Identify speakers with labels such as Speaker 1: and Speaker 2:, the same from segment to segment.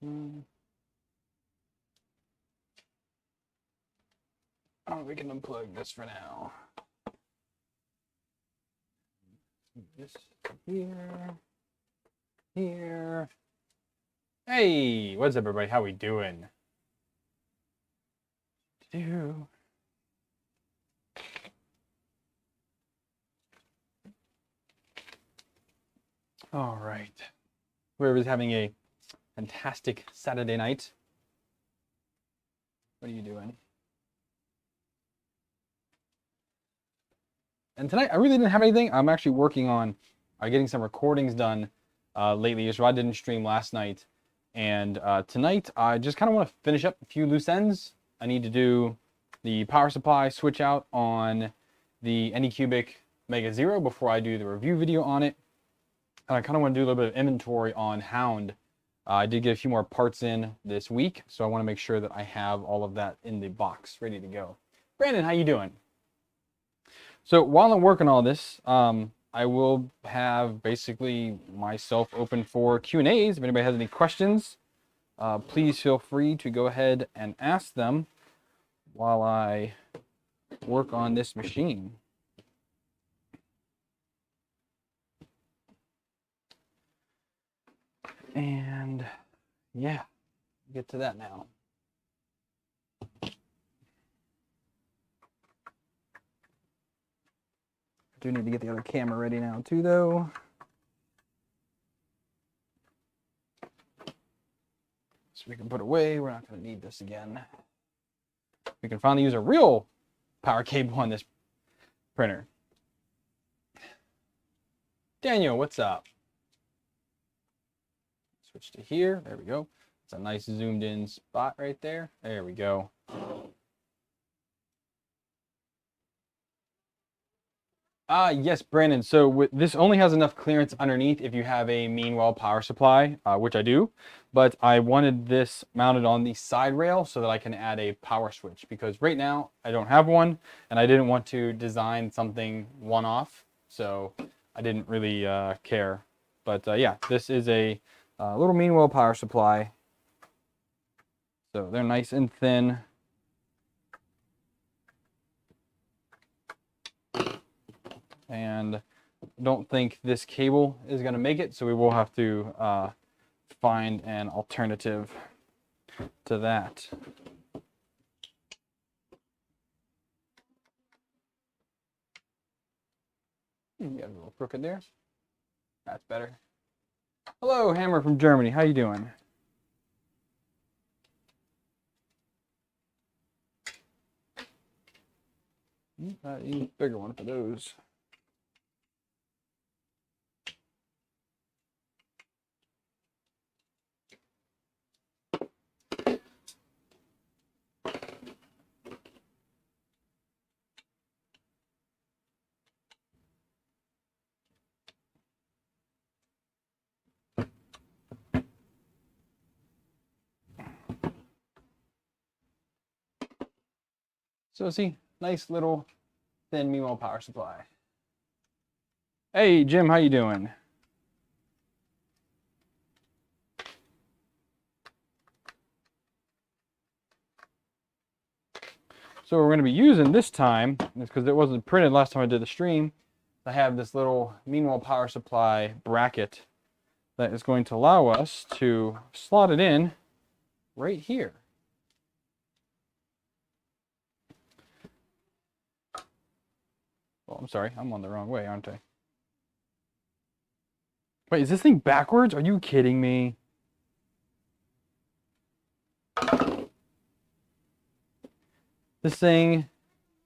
Speaker 1: Oh, we can unplug this for now. This here. Here. Hey, what's up, everybody? How we doing? All right. Whoever's having a fantastic Saturday night. What are you doing? And tonight, I really didn't have anything. I'm actually working on getting some recordings done lately. So I didn't stream last night. And tonight, I just kind of want to finish up a few loose ends. I need to do the power supply switch out on the Anycubic Mega Zero before I do the review video on it. And I kind of want to do a little bit of inventory on Hound. I did get a few more parts in this week, so I want to make sure that I have all of that in the box ready to go. Brandon, how you doing? So while I'm working on this, I will have basically myself open for Q&As. If anybody has any questions, please feel free to go ahead and ask them while I work on this machine. And yeah, get to that now. Do need to get the other camera ready now too, though. So we can put away. We're not going to need this again. We can finally use a real power cable on this printer. Daniel, what's up? Switch to here. There we go. It's a nice zoomed in spot right there. There we go. Yes, Brandon. So this only has enough clearance underneath if you have a Meanwell power supply, which I do. But I wanted this mounted on the side rail so that I can add a power switch. Because right now I don't have one, and I didn't want to design something one-off. So I didn't really care. But yeah, this is a little Meanwell power supply. So they're nice and thin. And don't think this cable is going to make it, so we will have to find an alternative to that. You got a little crooked there. That's better. Hello, Hammer from Germany. How you doing? I need a bigger one for those. So see, nice little thin Meanwell power supply. Hey Jim, how you doing? So what we're going to be using this time, is because it wasn't printed last time I did the stream, I have this little Meanwell power supply bracket that is going to allow us to slot it in right here. Oh, I'm sorry, I'm on the wrong way, aren't I? Wait, is this thing backwards? Are you kidding me? This thing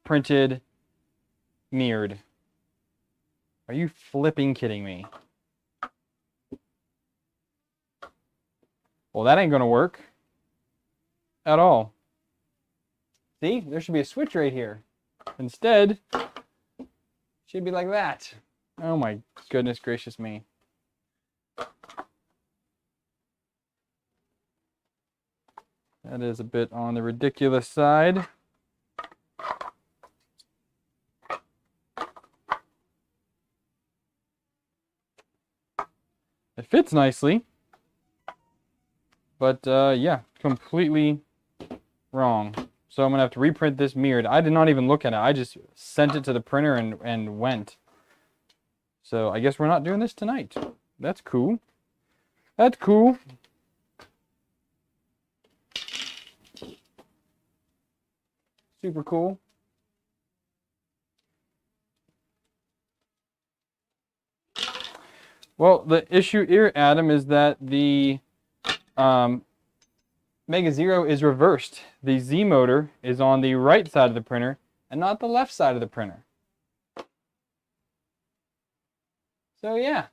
Speaker 1: printed mirrored. Are you flipping kidding me? Well, that ain't gonna work at all. See, there should be a switch right here. Instead, should be like that. Oh my goodness gracious me. That is a bit on the ridiculous side. It fits nicely. But yeah, completely wrong. So I'm gonna have to reprint this mirrored. I did not even look at it. I just sent it to the printer and went. So I guess we're not doing this tonight. That's cool. That's cool. Super cool. Well, the issue here, Adam, is that the Mega Zero is reversed. The Z motor is on the right side of the printer and not the left side of the printer. So yeah.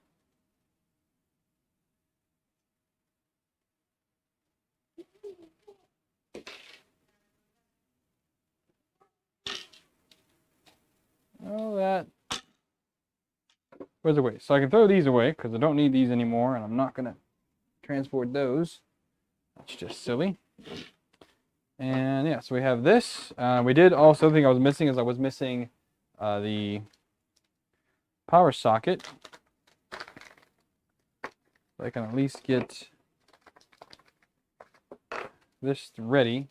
Speaker 1: Oh, that. Where's the way? So I can throw these away because I don't need these anymore, and I'm not gonna transport those. That's just silly. And yeah, so we have this. We did also think I was missing is I was missing the power socket. So I can at least get this ready.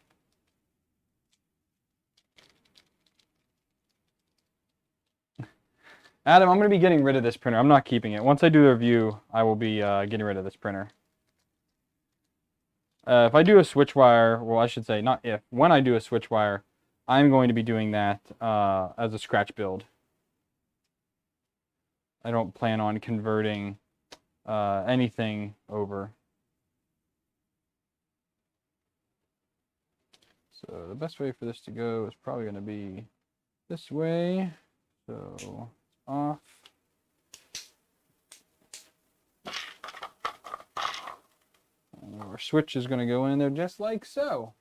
Speaker 1: Adam, I'm going to be getting rid of this printer. I'm not keeping it. Once I do the review, I will be getting rid of this printer. If I do a switch wire, well, I should say not if. When I do a switch wire, I'm going to be doing that as a scratch build. I don't plan on converting anything over. So the best way for this to go is probably going to be this way. So off. And our switch is going to go in there just like so.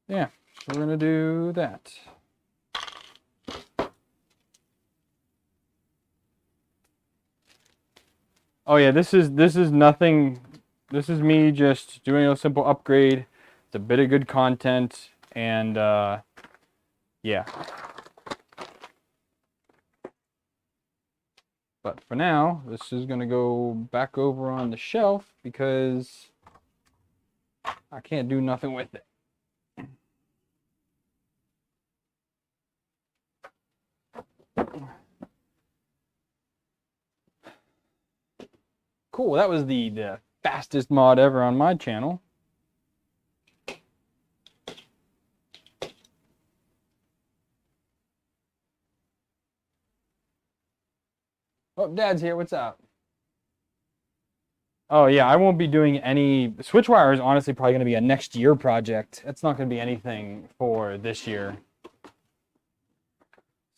Speaker 1: Yeah, so we're going to do that. Oh yeah, this is nothing. This is me just doing a simple upgrade. It's a bit of good content, and yeah. But for now, this is going to go back over on the shelf because I can't do nothing with it. Cool, that was the fastest mod ever on my channel. Oh, Dad's here. What's up? Oh, yeah, I won't be doing any... Switchwire is honestly probably going to be a next year project. It's not going to be anything for this year.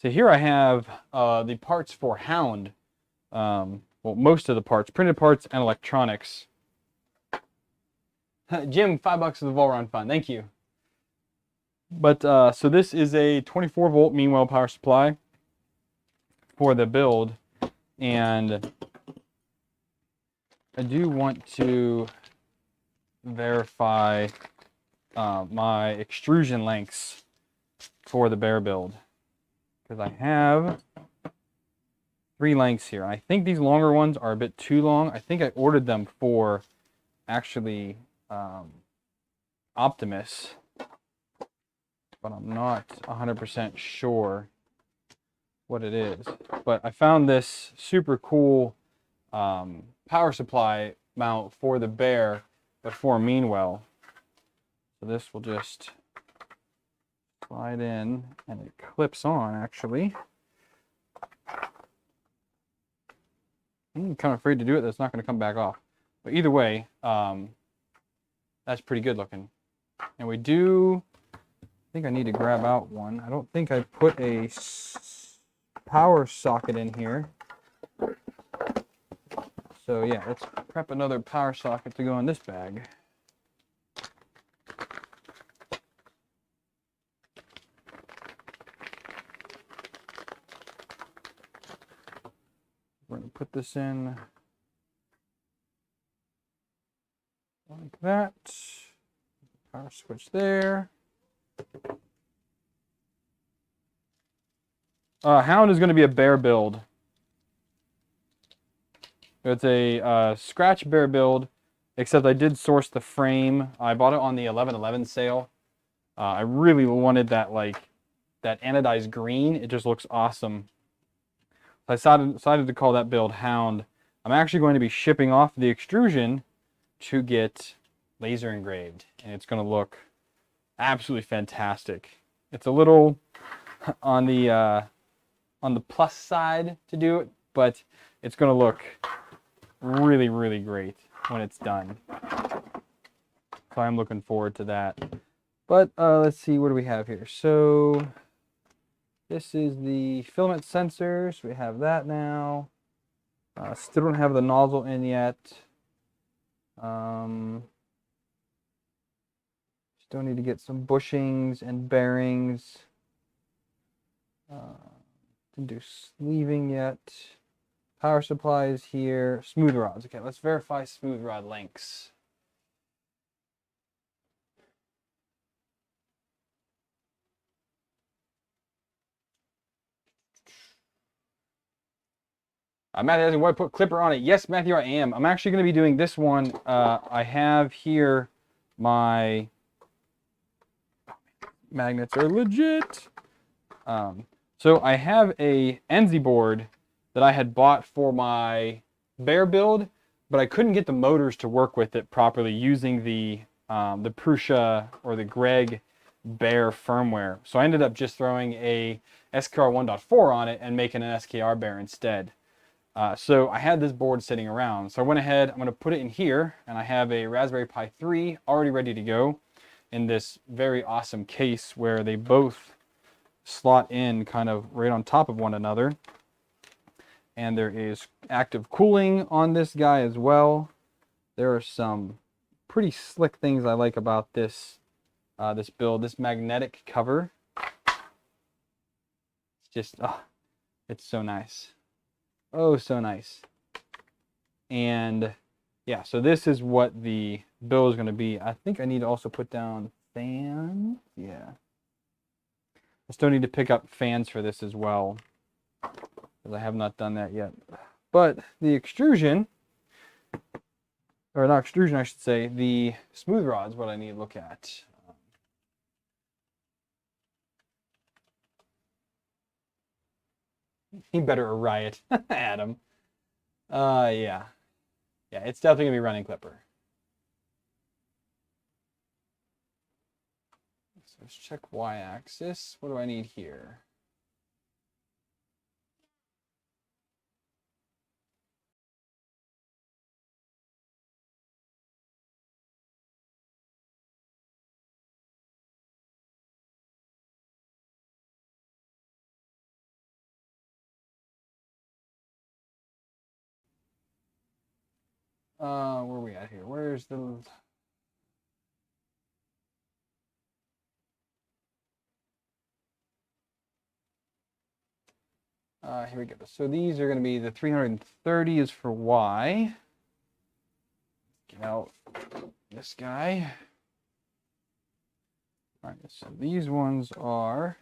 Speaker 1: So here I have the parts for Hound. Well, most of the parts. Printed parts and electronics. Jim, $5 for the Volron Fund. Thank you. But, so this is a 24-volt Meanwhile power supply for the build. And I do want to verify my extrusion lengths for the bear build. Because I have 3 lengths here. I think these longer ones are a bit too long. I think I ordered them for actually Optimus. But I'm not 100% sure what it is. But I found this super cool power supply mount for the bear, but for Meanwell. So this will just slide in, and it clips on actually. I'm kind of afraid to do it. That's not going to come back off. But either way, that's pretty good looking. And we do. I think I need to grab out one. I don't think I put a power socket in here. So yeah, let's prep another power socket to go in this bag. We're going to put this in like that. Power switch there. Hound is going to be a bear build. It's a scratch bear build, except I did source the frame. I bought it on the 11/11 sale. I really wanted that that anodized green. It just looks awesome. So I decided to call that build Hound. I'm actually going to be shipping off the extrusion to get laser engraved, and it's going to look absolutely fantastic. It's a little on the plus side to do it, but it's going to look really, really great when it's done. So I'm looking forward to that. But let's see, what do we have here? So this is the filament sensor, so we have that now. Still don't have the nozzle in yet. Still need to get some bushings and bearings. Didn't do sleeving yet. Power supply is here. Smooth rods. Okay, let's verify smooth rod lengths. Matthew asking, why put Klipper on it? Yes, Matthew, I am. I'm actually going to be doing this one. I have here my magnets are legit. So I have a Enzy board that I had bought for my bear build, but I couldn't get the motors to work with it properly using the Prusa or the Greg bear firmware. So I ended up just throwing a SKR 1.4 on it and making an SKR bear instead. So I had this board sitting around. So I went ahead, I'm going to put it in here, and I have a Raspberry Pi 3 already ready to go in this very awesome case where they both slot in kind of right on top of one another. And there is active cooling on this guy as well. There are some pretty slick things I like about this this build. This magnetic cover. It's just, it's so nice. Oh, so nice. And yeah, so this is what the build is going to be. I think I need to also put down fans. Yeah. I still need to pick up fans for this as well, because I have not done that yet. But the extrusion, or not extrusion, I should say, the smooth rod is what I need to look at. He better a riot, Adam. Yeah. Yeah, it's definitely going to be running Klipper. So let's check y-axis. What do I need here? Where are we at here? Where's the... here we go. So these are going to be the 330 is for Y. Get out this guy. All right, so these ones are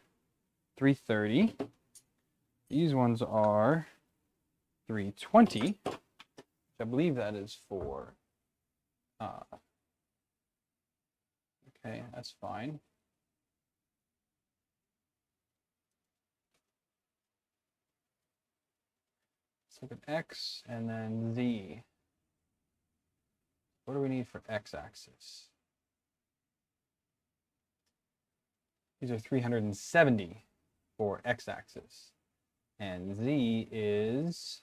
Speaker 1: 330. These ones are 320. Which I believe that is for... okay, that's fine. Let's look at X and then Z. What do we need for X-axis? These are 370 for X-axis. And Z is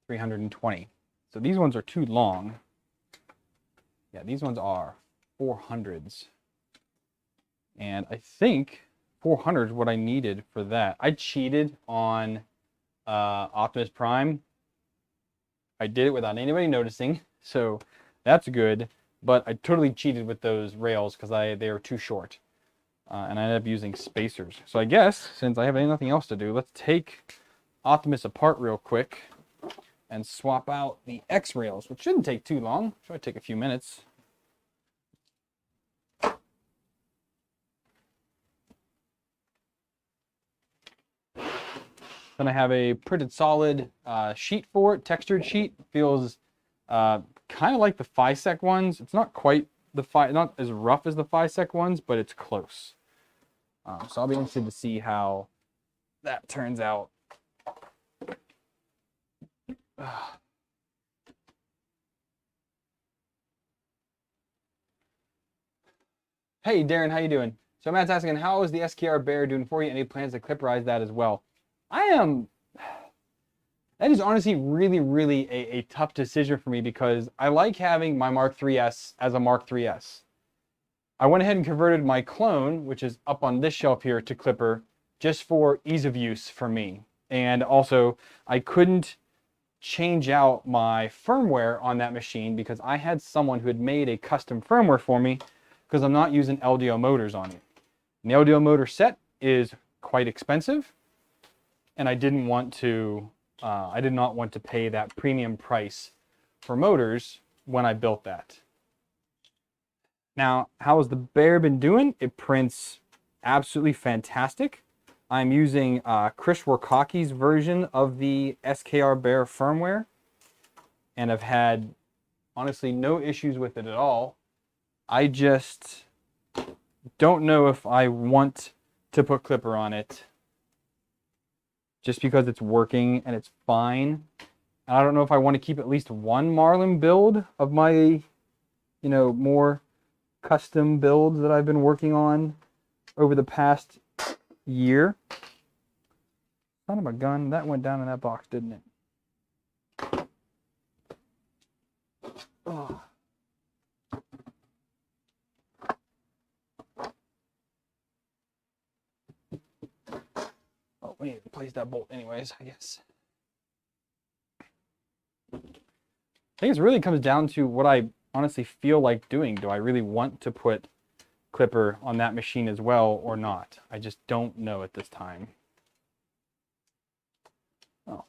Speaker 1: 320. So these ones are too long. Yeah, these ones are 400s. And I think 400 is what I needed for that. I cheated on Optimus Prime. I did it without anybody noticing, so that's good. But I totally cheated with those rails because they were too short. And I ended up using spacers. So I guess, since I have nothing else to do, let's take Optimus apart real quick and swap out the X rails, which shouldn't take too long. Should take a few minutes. Then I have a printed solid sheet for it, textured sheet. Feels kind of like the FiSec ones. It's not quite not as rough as the FiSec ones, but it's close. So I'll be interested to see how that turns out. Hey Darren, how you doing? So Matt's asking, how is the SKR Bear doing for you? Any plans to clipperize that as well? That is honestly really a tough decision for me because I like having my Mark 3S as a Mark 3S. I went ahead and converted my clone, which is up on this shelf here, to Klipper just for ease of use for me. And also, I couldn't change out my firmware on that machine because I had someone who had made a custom firmware for me because I'm not using LDO motors on it. And the LDO motor set is quite expensive, and I didn't want to. I did not want to pay that premium price for motors when I built that. Now, how has the Bear been doing? It prints absolutely fantastic. I'm using Chris Warkaki's version of the SKR Bear firmware, and I've had honestly no issues with it at all. I just don't know if I want to put Klipper on it just because it's working and it's fine. And I don't know if I want to keep at least one Marlin build of my, more custom builds that I've been working on over the past year. Son of a gun, that went down in that box, didn't it? Oh. Oh, we need to replace that bolt anyways, I guess. I think it really comes down to what I honestly feel like doing. Do I really want to put Klipper on that machine as well or not? I just don't know at this time. Oh.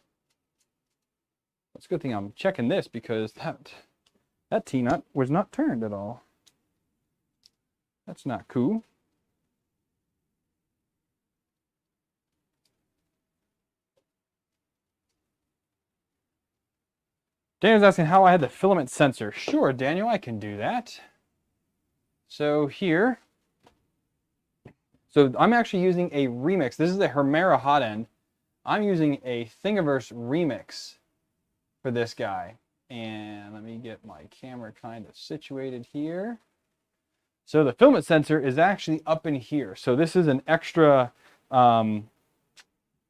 Speaker 1: It's a good thing I'm checking this because that T-nut was not turned at all. That's not cool. Daniel's asking how I had the filament sensor. Sure, Daniel, I can do that. So here, I'm actually using a remix. This is a Hemera hot end. I'm using a Thingiverse remix for this guy. And let me get my camera kind of situated here. So the filament sensor is actually up in here. So this is an extra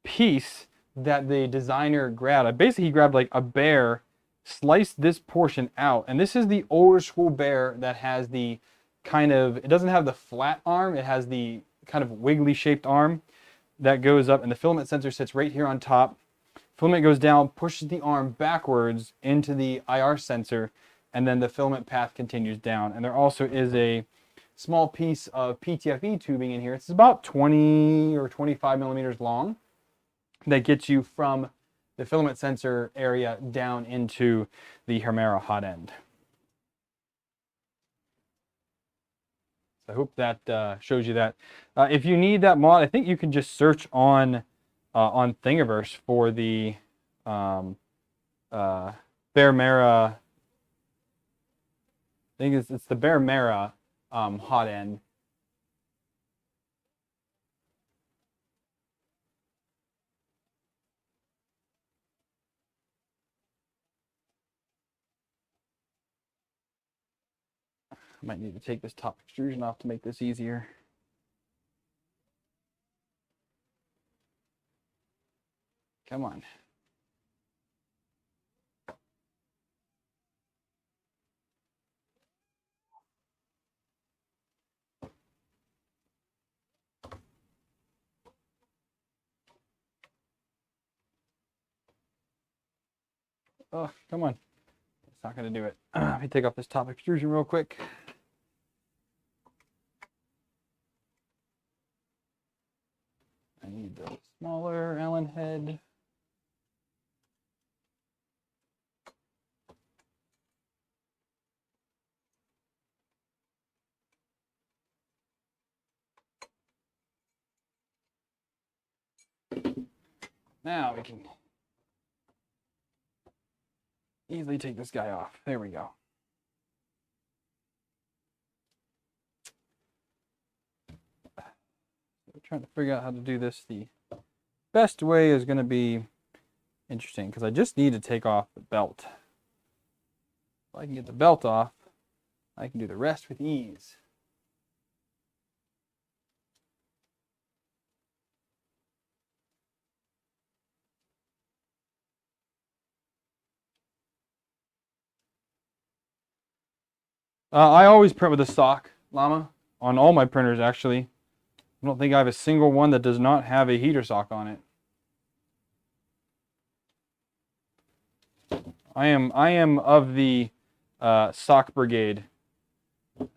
Speaker 1: piece that the designer grabbed. Basically, he grabbed like a bear, sliced this portion out, and this is the older school Bear that has the kind of, it doesn't have the flat arm, it has the kind of wiggly shaped arm that goes up, and the filament sensor sits right here on top. Filament goes down, pushes the arm backwards into the IR sensor, and then the filament path continues down. And there also is a small piece of PTFE tubing in here. It's about 20 or 25 millimeters long that gets you from the filament sensor area down into the Hemera hot end. So I hope that shows you that. If you need that mod, I think you can just search on Thingiverse for the Bear Mera. I think it's the Bear Mera hot end. I might need to take this top extrusion off to make this easier. Come on. Oh, come on. It's not going to do it. Let me take off this top extrusion real quick. I need the smaller Allen head. Now we can easily take this guy off. There we go. So trying to figure out how to do this. The best way is going to be interesting because I just need to take off the belt. If I can get the belt off, I can do the rest with ease. I always print with a stock llama on all my printers, actually. I don't think I have a single one that does not have a heater sock on it. I am of the sock brigade,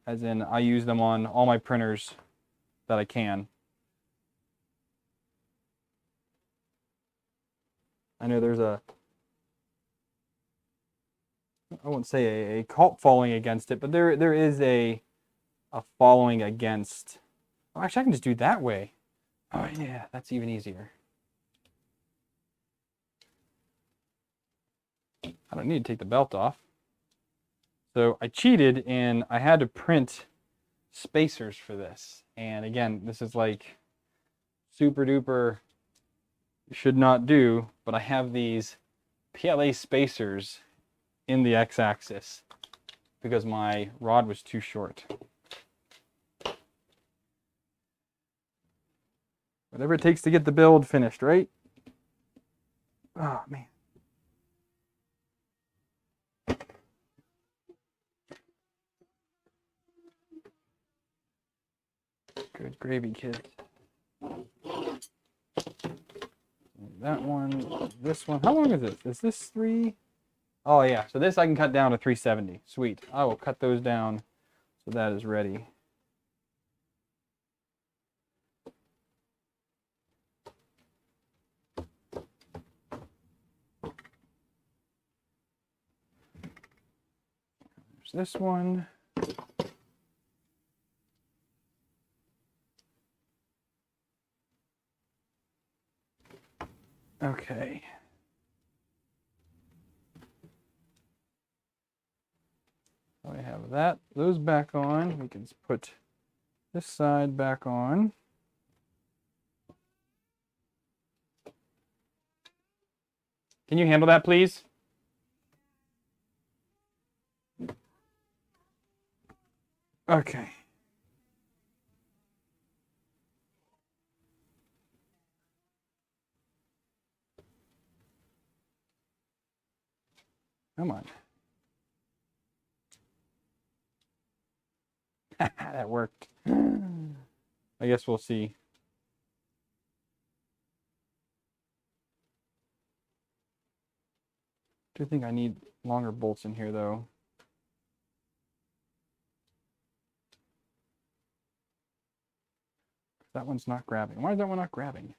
Speaker 1: as in I use them on all my printers that I can. I know there's a, I wouldn't say a cult following against it, but there is a following against. Oh, actually, I can just do it that way. Oh yeah, that's even easier. I don't need to take the belt off. So I cheated and I had to print spacers for this. And again, this is like super duper should not do, but I have these PLA spacers in the x-axis because my rod was too short. Whatever it takes to get the build finished, right? Oh, man. Good gravy, kids. That one, this one. How long is this? Is this 3? Oh, yeah. So this I can cut down to 370. Sweet. I will cut those down so that is ready. There's this one. Okay. So I have those back on. We can put this side back on. Can you handle that, please? Okay. Come on. That worked. I guess we'll see. I do think I need longer bolts in here, though. That one's not grabbing. Why is that one not grabbing?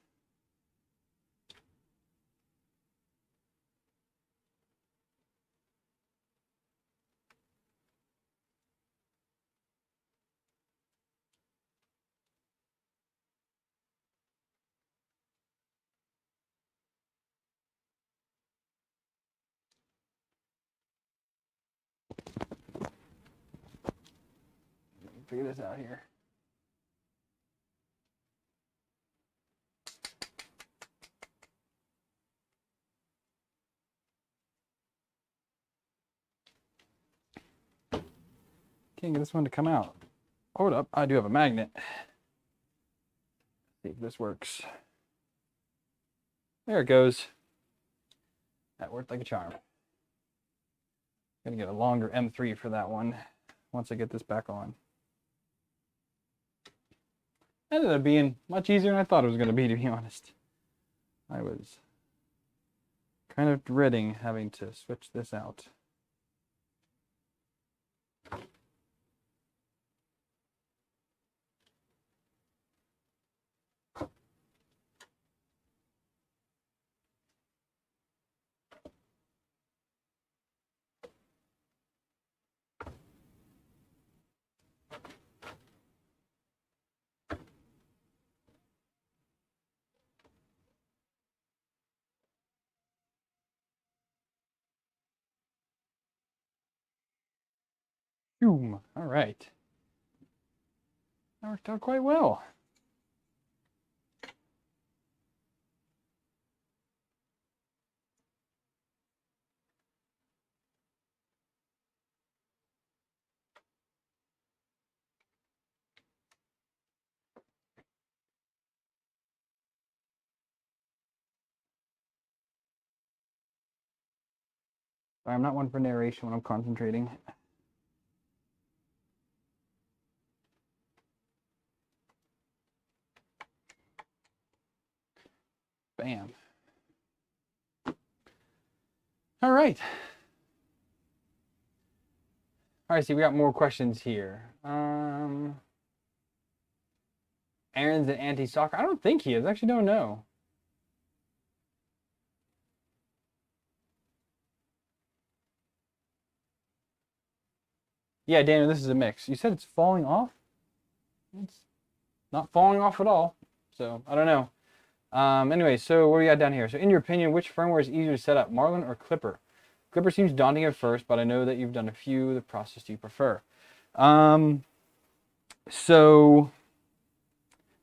Speaker 1: Figure this out here. Can't get this one to come out. Hold up, I do have a magnet. Let's see if this works. There it goes. That worked like a charm. Gonna get a longer M3 for that one once I get this back on. Ended up being much easier than I thought it was going to be honest. I was kind of dreading having to switch this out. Boom. All right. That worked out quite well. I'm not one for narration when I'm concentrating. Bam. All right. All right, see, we got more questions here. Aaron's an anti-soccer. I don't think he is. I actually don't know. Yeah, Daniel, this is a mix. You said it's falling off? It's not falling off at all. So, I don't know. Anyway, so what do we got down here? So, in your opinion, which firmware is easier to set up, Marlin or Klipper? Klipper seems daunting at first, but I know that you've done a few. The process do you prefer? So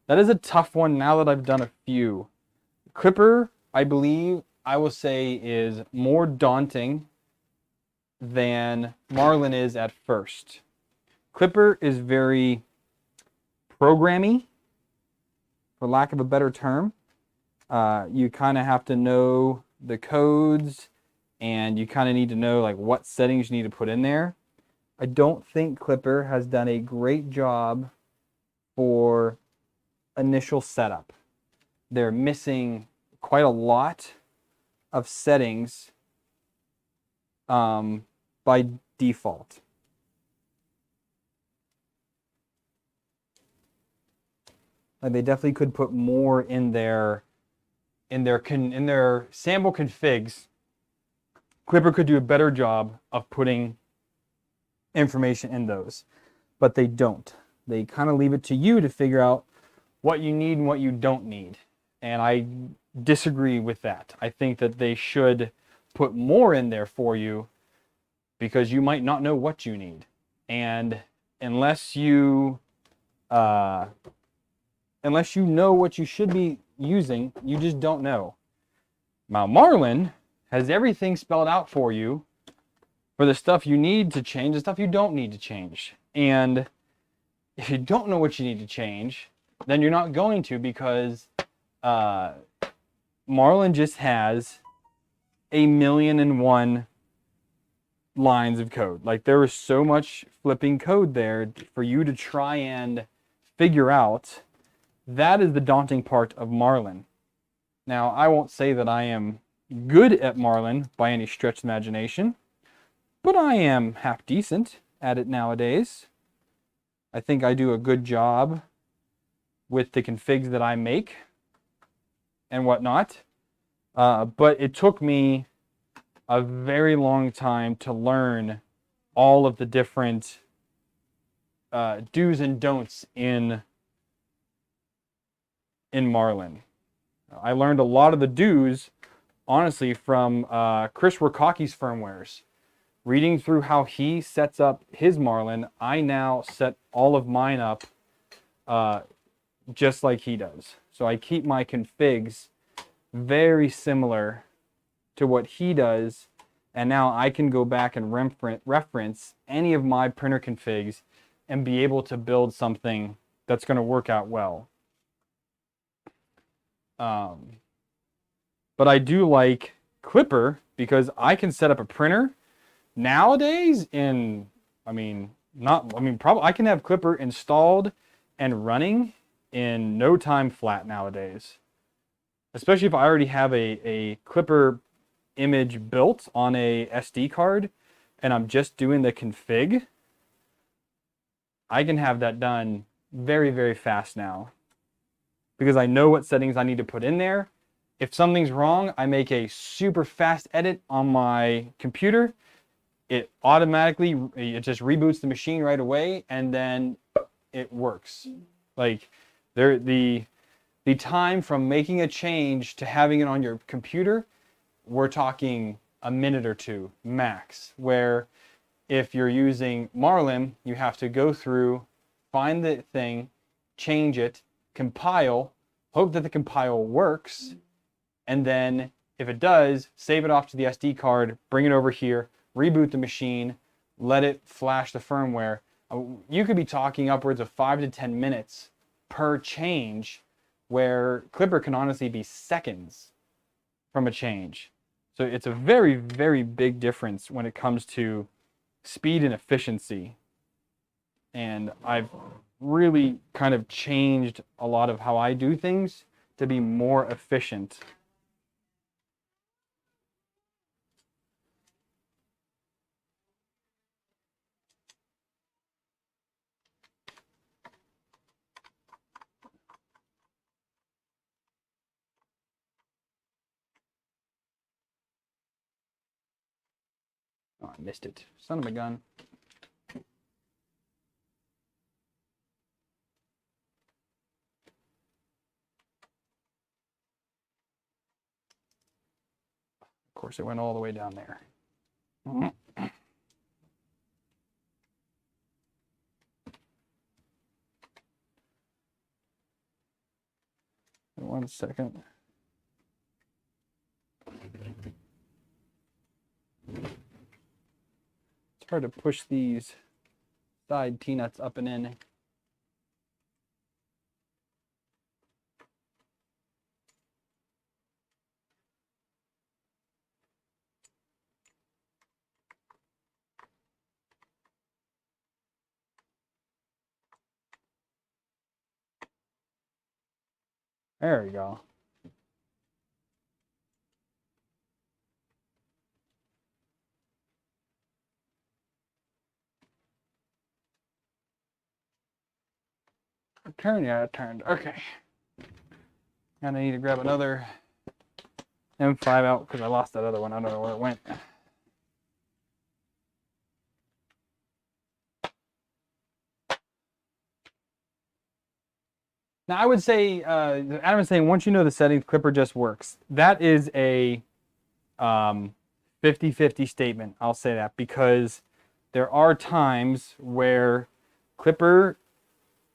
Speaker 1: that is a tough one now that I've done a few. Klipper, I believe, I will say, is more daunting than Marlin is at first. Klipper is very programmy, for lack of a better term. You kind of have to know the codes, and you kind of need to know like what settings you need to put in there. I don't think Klipper has done a great job for initial setup. They're missing quite a lot of settings by default. Like they definitely could put more in their sample configs. Klipper could do a better job of putting information in those, but they don't. They kind of leave it to you to figure out what you need and what you don't need. And I disagree with that. I think that they should put more in there for you because you might not know what you need. And unless you know what you should be using, you just don't know. Now, Marlin has everything spelled out for you for the stuff you need to change, the stuff you don't need to change. And if you don't know what you need to change, then you're not going to, because Marlin just has 1,000,001 lines of code. Like there is so much flipping code there for you to try and figure out. That is the daunting part of Marlin. Now, I won't say that I am good at Marlin by any stretch of imagination, but I am half decent at it nowadays. I think I do a good job with the configs that I make and whatnot. But it took me a very long time to learn all of the different do's and don'ts in Marlin. I learned a lot of the do's, honestly, from Chris Wakaki's firmwares. Reading through how he sets up his Marlin, I now set all of mine up just like he does. So I keep my configs very similar to what he does, and now I can go back and reference any of my printer configs and be able to build something that's going to work out well. But I do like Klipper because I can set up a printer nowadays in, probably I can have Klipper installed and running in no time flat nowadays. Especially if I already have a Klipper image built on a SD card and I'm just doing the config, I can have that done very, very fast now. Because I know what settings I need to put in there. If something's wrong, I make a super fast edit on my computer. It just reboots the machine right away, and then it works. Like the time from making a change to having it on your computer, we're talking a minute or two max. Where if you're using Marlin, you have to go through, find the thing, change it, compile, hope that the compile works, and then if it does, save it off to the SD card, bring it over here, reboot the machine, let it flash the firmware. You could be talking upwards of 5 to 10 minutes per change, where Klipper can honestly be seconds from a change. So it's a very, very big difference when it comes to speed and efficiency. And I've really kind of changed a lot of how I do things to be more efficient. Oh, I missed it. Son of a gun. Of course, it went all the way down there. One second. It's hard to push these side T-nuts up and in. There we go. Turn, yeah, it turned. Okay. And I need to grab another M5 out because I lost that other one. I don't know where it went. Now, I would say, Adam is saying, once you know the settings, Klipper just works. That is a 50-50 statement. I'll say that because there are times where Klipper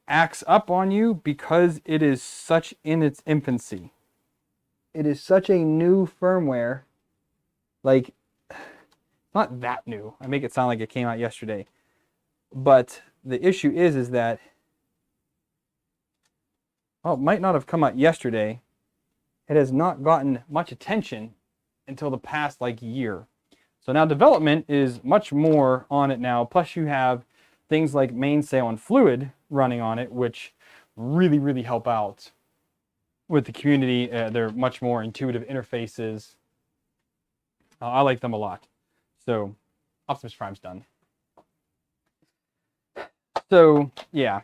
Speaker 1: acts up on you because it is such in its infancy. It is such a new firmware. Like, not that new. I make it sound like it came out yesterday. But the issue is that, well, it might not have come out yesterday. It has not gotten much attention until the past like year. So now development is much more on it now. Plus you have things like mainsail and fluid running on it, which really, really help out with the community. They're much more intuitive interfaces. I like them a lot. So Optimus Prime's done. So yeah.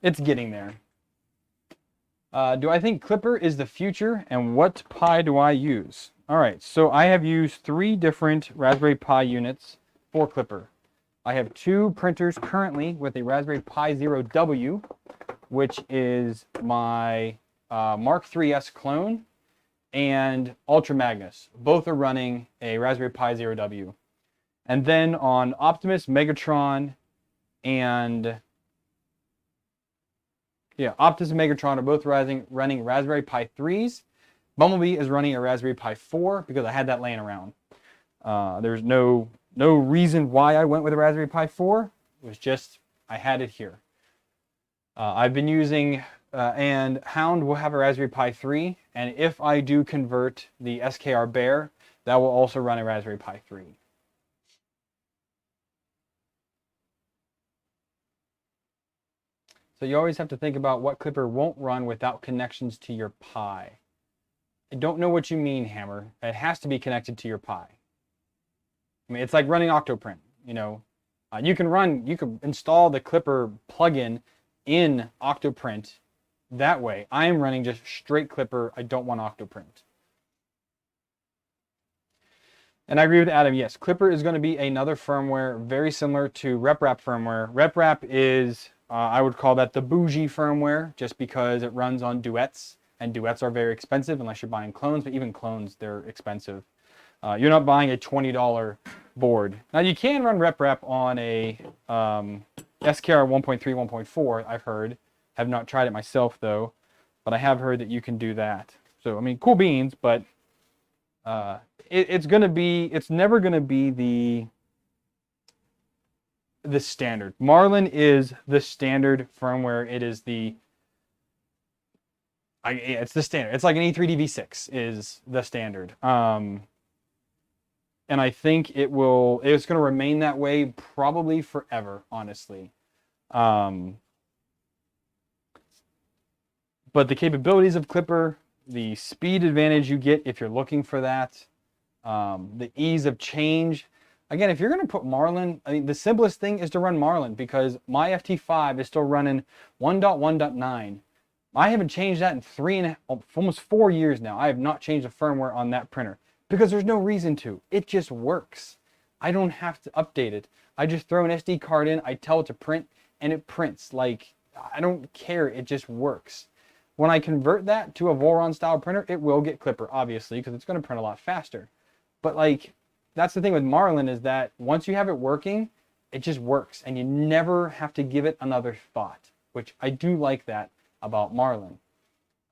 Speaker 1: It's getting there. Do I think Klipper is the future, and what Pi do I use? All right, so I have used 3 different Raspberry Pi units for Klipper. I have 2 printers currently with a Raspberry Pi Zero W, which is my Mark III's clone, and Ultra Magnus. Both are running a Raspberry Pi Zero W. And then on Optimus, Megatron, and Optimus and Megatron are both running Raspberry Pi 3s. Bumblebee is running a Raspberry Pi 4 because I had that laying around. There's no reason why I went with a Raspberry Pi 4. It was just, I had it here. I've been using, and Hound will have a Raspberry Pi 3. And if I do convert the SKR Bear, that will also run a Raspberry Pi 3. So you always have to think about what Klipper won't run without connections to your Pi. I don't know what you mean, Hammer. It has to be connected to your Pi. I mean, it's like running Octoprint. You know, you can install the Klipper plugin in Octoprint that way. I am running just straight Klipper. I don't want Octoprint. And I agree with Adam. Yes, Klipper is going to be another firmware very similar to RepRap firmware. RepRap is, I would call that the bougie firmware, just because it runs on duets, and duets are very expensive unless you're buying clones, but even clones, they're expensive. You're not buying a $20 board. Now you can run rep on a SKR 1.3, 1.4, I've heard. Have not tried it myself though, but I have heard that you can do that. So I mean, cool beans, but it's never gonna be the standard. Marlin is the standard firmware. It is it's the standard. It's like an E3DV6 is the standard. And I think it's going to remain that way probably forever, honestly. But the capabilities of Klipper, the speed advantage you get if you're looking for that, the ease of change. Again, if you're going to put Marlin, I mean, the simplest thing is to run Marlin because my FT5 is still running 1.1.9. I haven't changed that in almost 4 years now. I have not changed the firmware on that printer because there's no reason to. It just works. I don't have to update it. I just throw an SD card in, I tell it to print, and it prints. Like, I don't care. It just works. When I convert that to a Voron style printer, it will get Klipper, obviously, because it's going to print a lot faster. But like, that's the thing with Marlin is that once you have it working, it just works, and you never have to give it another thought, which I do like that about Marlin.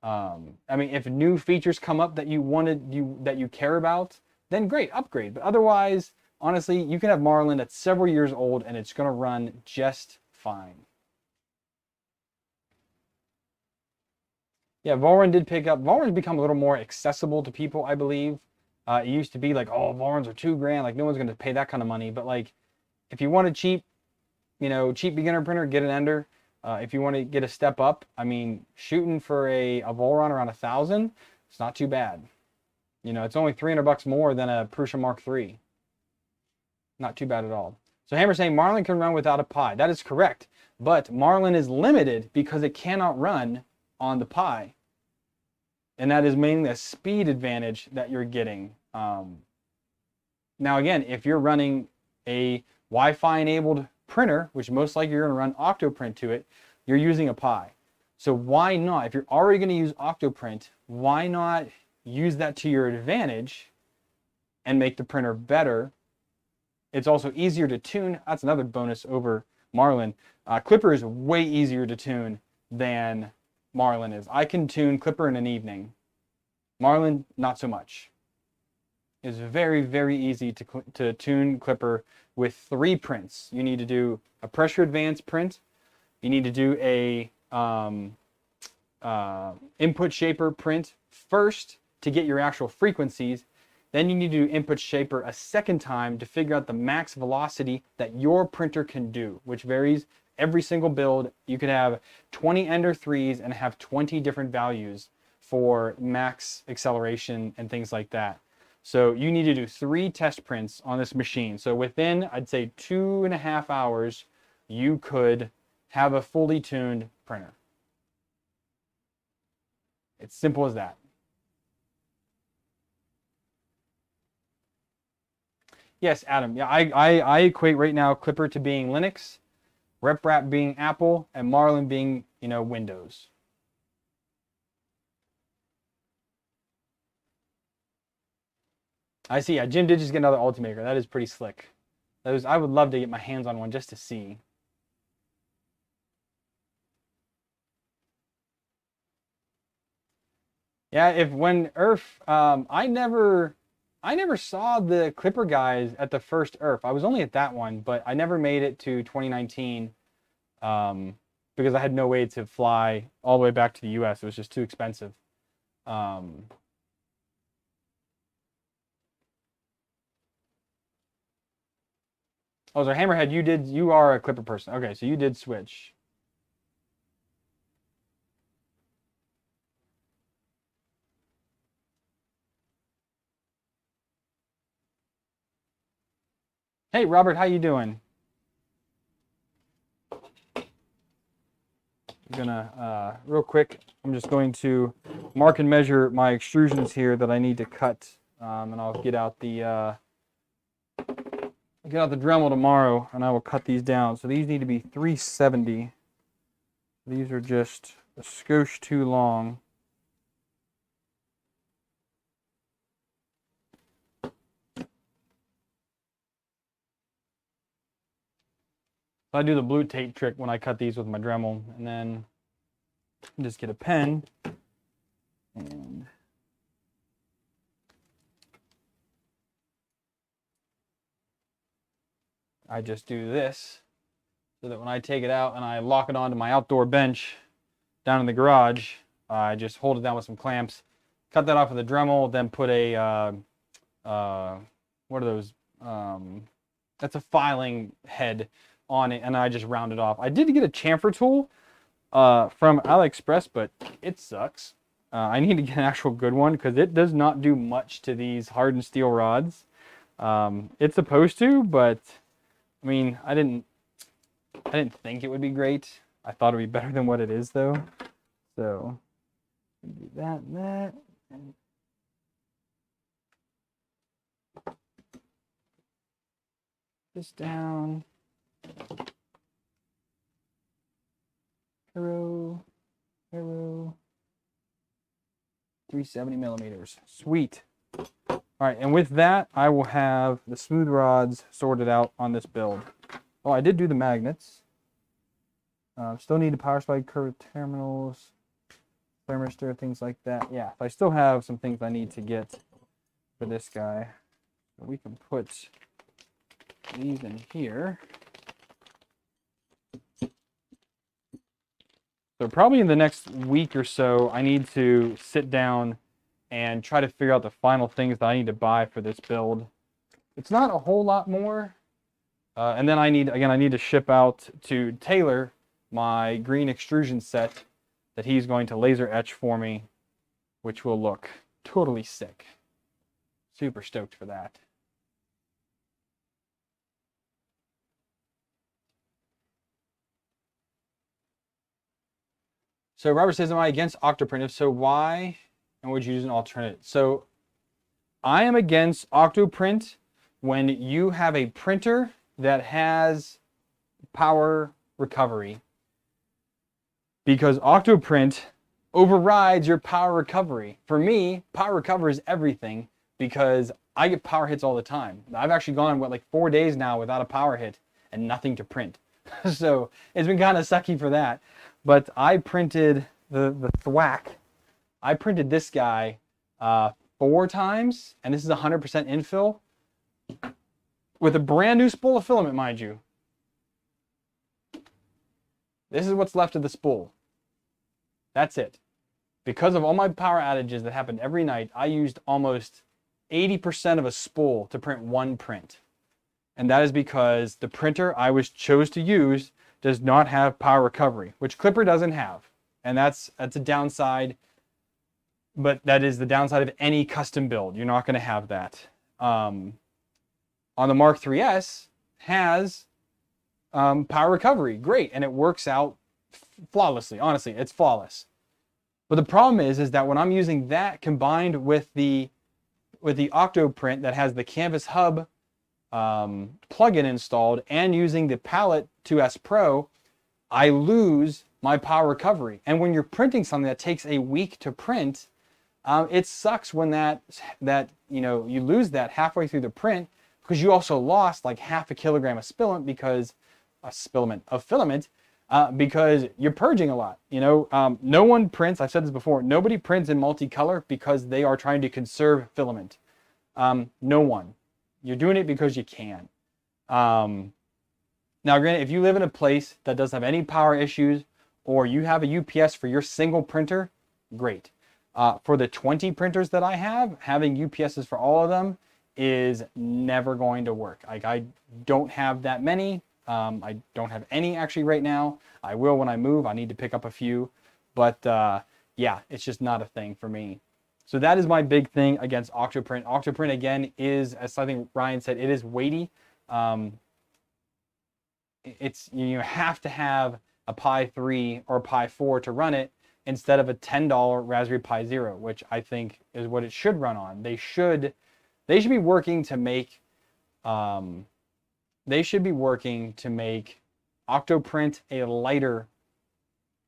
Speaker 1: I mean, if new features come up that you care about, then great, upgrade. But otherwise, honestly, you can have Marlin that's several years old and it's going to run just fine. Yeah, Voron did pick up. Voron's become a little more accessible to people, I believe. It used to be like, oh, Vorons are $2,000. Like, no one's going to pay that kind of money. But like, if you want a cheap beginner printer, get an Ender. If you want to get a step up, I mean, shooting for a Voron around $1,000, it's not too bad. You know, it's only $300 more than a Prusa Mark III. Not too bad at all. So Hammer's saying Marlin can run without a Pi. That is correct. But Marlin is limited because it cannot run on the Pi. And that is mainly a speed advantage that you're getting. Now again, if you're running a Wi-Fi enabled printer, which most likely you're going to run Octoprint to it, you're using a Pi. So why not? If you're already going to use Octoprint, why not use that to your advantage and make the printer better? It's also easier to tune. That's another bonus over Marlin. Klipper is way easier to tune than Marlin is. I can tune Klipper in an evening. Marlin, not so much. It's very, very easy to tune Klipper with 3 prints. You need to do a pressure advance print. You need to do a input shaper print first to get your actual frequencies. Then you need to do input shaper a second time to figure out the max velocity that your printer can do, which varies every single build. You could have 20 Ender 3s and have 20 different values for max acceleration and things like that. So you need to do 3 test prints on this machine. So within, I'd say 2.5 hours, you could have a fully tuned printer. It's simple as that. Yes, Adam. Yeah, I equate right now Klipper to being Linux, RepRap being Apple, and Marlin being, Windows. I see. Yeah, Jim did just get another Ultimaker. That is pretty slick. I would love to get my hands on one just to see. Yeah, when Earth, I never saw the Klipper guys at the first Earth. I was only at that one, but I never made it to 2019 because I had no way to fly all the way back to the US. It was just too expensive. Oh, so Hammerhead, you are a Klipper person. Okay, so you did switch. Hey, Robert, how you doing? I'm gonna, real quick, I'm just going to mark and measure my extrusions here that I need to cut, and I'll get out the Dremel tomorrow, and I will cut these down. So these need to be 370. These are just a skosh too long. So I do the blue tape trick when I cut these with my Dremel, and then just get a pen and I just do this so that when I take it out and I lock it onto my outdoor bench down in the garage, I just hold it down with some clamps, cut that off with a Dremel, then put a, what are those? That's a filing head on it, and I just round it off. I did get a chamfer tool from AliExpress, but it sucks. I need to get an actual good one because it does not do much to these hardened steel rods. It's supposed to, but I mean, I didn't think it would be great. I thought it'd be better than what it is, though. So do that, and this down. Arrow. 370 millimeters. Sweet. All right, and with that, I will have the smooth rods sorted out on this build. Oh, I did do the magnets. Still need the power supply curved terminals, thermistor, things like that. Yeah, I still have some things I need to get for this guy. So we can put these in here. So probably in the next week or so, I need to sit down and try to figure out the final things that I need to buy for this build. It's not a whole lot more. And then I need to ship out to Taylor my green extrusion set that he's going to laser etch for me, which will look totally sick. Super stoked for that. So Robert says, am I against Octoprint? If so, why? And would you use an alternative? So I am against Octoprint when you have a printer that has power recovery, because Octoprint overrides your power recovery. For me, power recovery is everything because I get power hits all the time. I've actually gone, like 4 days now without a power hit and nothing to print. So it's been kind of sucky for that. But I printed the thwack. I printed this guy 4 times, and this is 100% infill with a brand new spool of filament, mind you. This is what's left of the spool. That's it. Because of all my power outages that happened every night, I used almost 80% of a spool to print one print. And that is because the printer I chose to use does not have power recovery, which Klipper doesn't have. And that's a downside, but that is the downside of any custom build. You're not going to have that. On the Mark III's has power recovery, great, and it works out flawlessly. Honestly, it's flawless. But the problem is that when I'm using that combined with the Octoprint that has the Canvas Hub plugin installed and using the Palette 2S Pro, I lose my power recovery. And when you're printing something that takes a week to print, it sucks when that you lose that halfway through the print, because you also lost like half a kilogram of filament because you're purging a lot. No one prints. I've said this before. Nobody prints in multicolor because they are trying to conserve filament. No one. You're doing it because you can. Now, granted, if you live in a place that doesn't have any power issues, or you have a UPS for your single printer, great. For the 20 printers that I have, having UPSs for all of them is never going to work. I don't have that many. I don't have any actually right now. I will when I move. I need to pick up a few. But yeah, it's just not a thing for me. So that is my big thing against Octoprint. Octoprint, again, is, as I think Ryan said, it is weighty. You have to have a Pi 3 or a Pi 4 to run it instead of a $10 Raspberry Pi Zero, which I think is what it should run on. They should be working to make Octoprint a lighter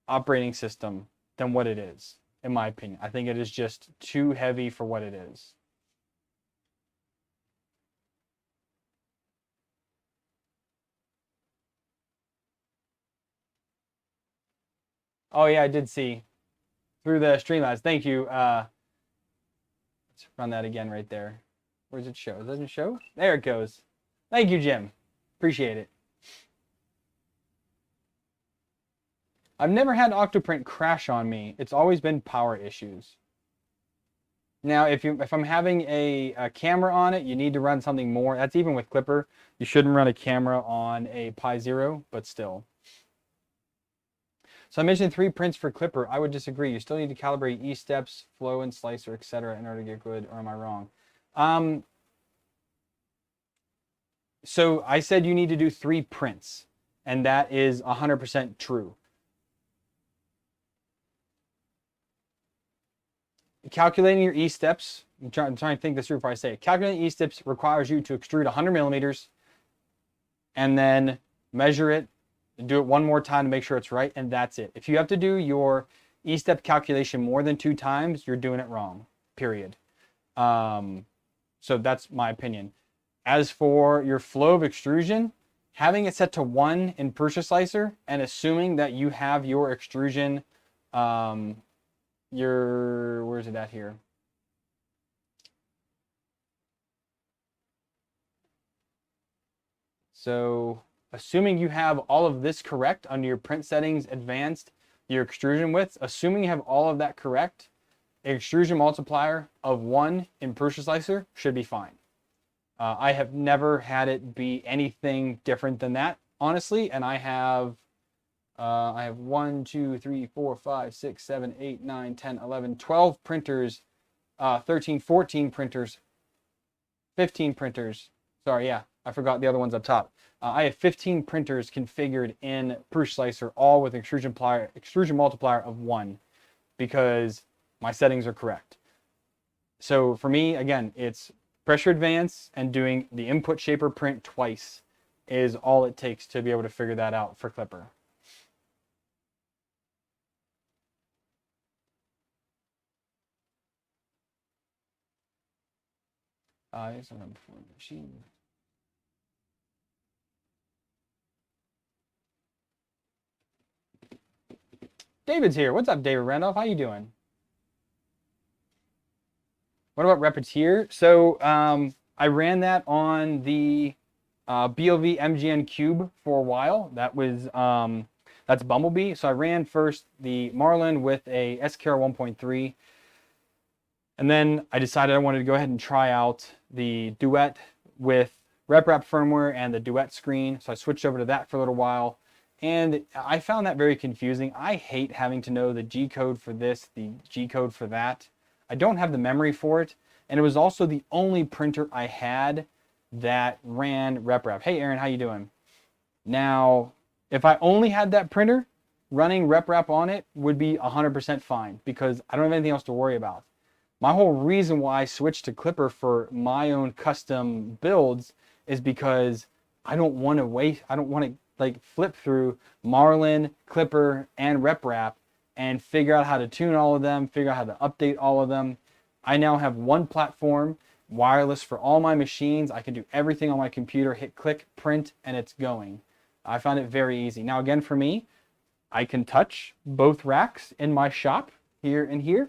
Speaker 1: operating system than what it is, in my opinion. I think it is just too heavy for what it is. Oh yeah, I did see through the Streamlabs. Thank you. Let's run that again right there. Where does it show? Does it show? There it goes. Thank you, Jim. Appreciate it. I've never had Octoprint crash on me. It's always been power issues. Now, if I'm having a camera on it, you need to run something more. That's even with Klipper. You shouldn't run a camera on a Pi Zero, but still. So I mentioned 3 prints for Klipper. I would disagree. You still need to calibrate E-steps, flow and slicer, etc. in order to get good, or am I wrong? So I said you need to do 3 prints, and that is 100% true. Calculating your E-steps, I'm trying to think this through before I say it. Calculating E-steps requires you to extrude 100 millimeters and then measure it, do it one more time to make sure it's right, and that's it. If you have to do your E-step calculation more than 2 times, you're doing it wrong, period. So that's my opinion. As for your flow of extrusion, having it set to 1 in Prusa Slicer and assuming that you have your extrusion, where's it at here? So assuming you have all of this correct under your print settings, advanced, your extrusion width, assuming you have all of that correct, an extrusion multiplier of 1 in Prusa Slicer should be fine. I have never had it be anything different than that, honestly, and I have 1, 2, 3, 4, 5, 6, 7, 8, 9, 10, 11, 12 printers, 13, 14 printers, 15 printers. Sorry, yeah, I forgot the other ones up top. I have 15 printers configured in Prusa Slicer, all with extrusion multiplier of 1, because my settings are correct. So for me, again, it's pressure advance and doing the input shaper print twice is all it takes to be able to figure that out for Klipper. David's here. What's up, David Randolph? How you doing? What about Repetier? So I ran that on the BLV MGN Cube for a while. That was that's Bumblebee. So I ran first the Marlin with a SKR 1.3. And then I decided I wanted to go ahead and try out the Duet with RepRap firmware and the Duet screen. So I switched over to that for a little while. And I found that very confusing. I hate having to know the G code for this, the G code for that. I don't have the memory for it. And it was also the only printer I had that ran RepRap. Hey, Aaron, how you doing? Now, if I only had that printer, running RepRap on it would be 100% fine because I don't have anything else to worry about. My whole reason why I switched to Klipper for my own custom builds is because I don't want to wait. I don't want to like flip through Marlin, Klipper, and RepRap and figure out how to tune all of them, figure out how to update all of them. I now have one platform, wireless for all my machines. I can do everything on my computer, hit click, print, and it's going. I found it very easy. Now again, for me, I can touch both racks in my shop here and here.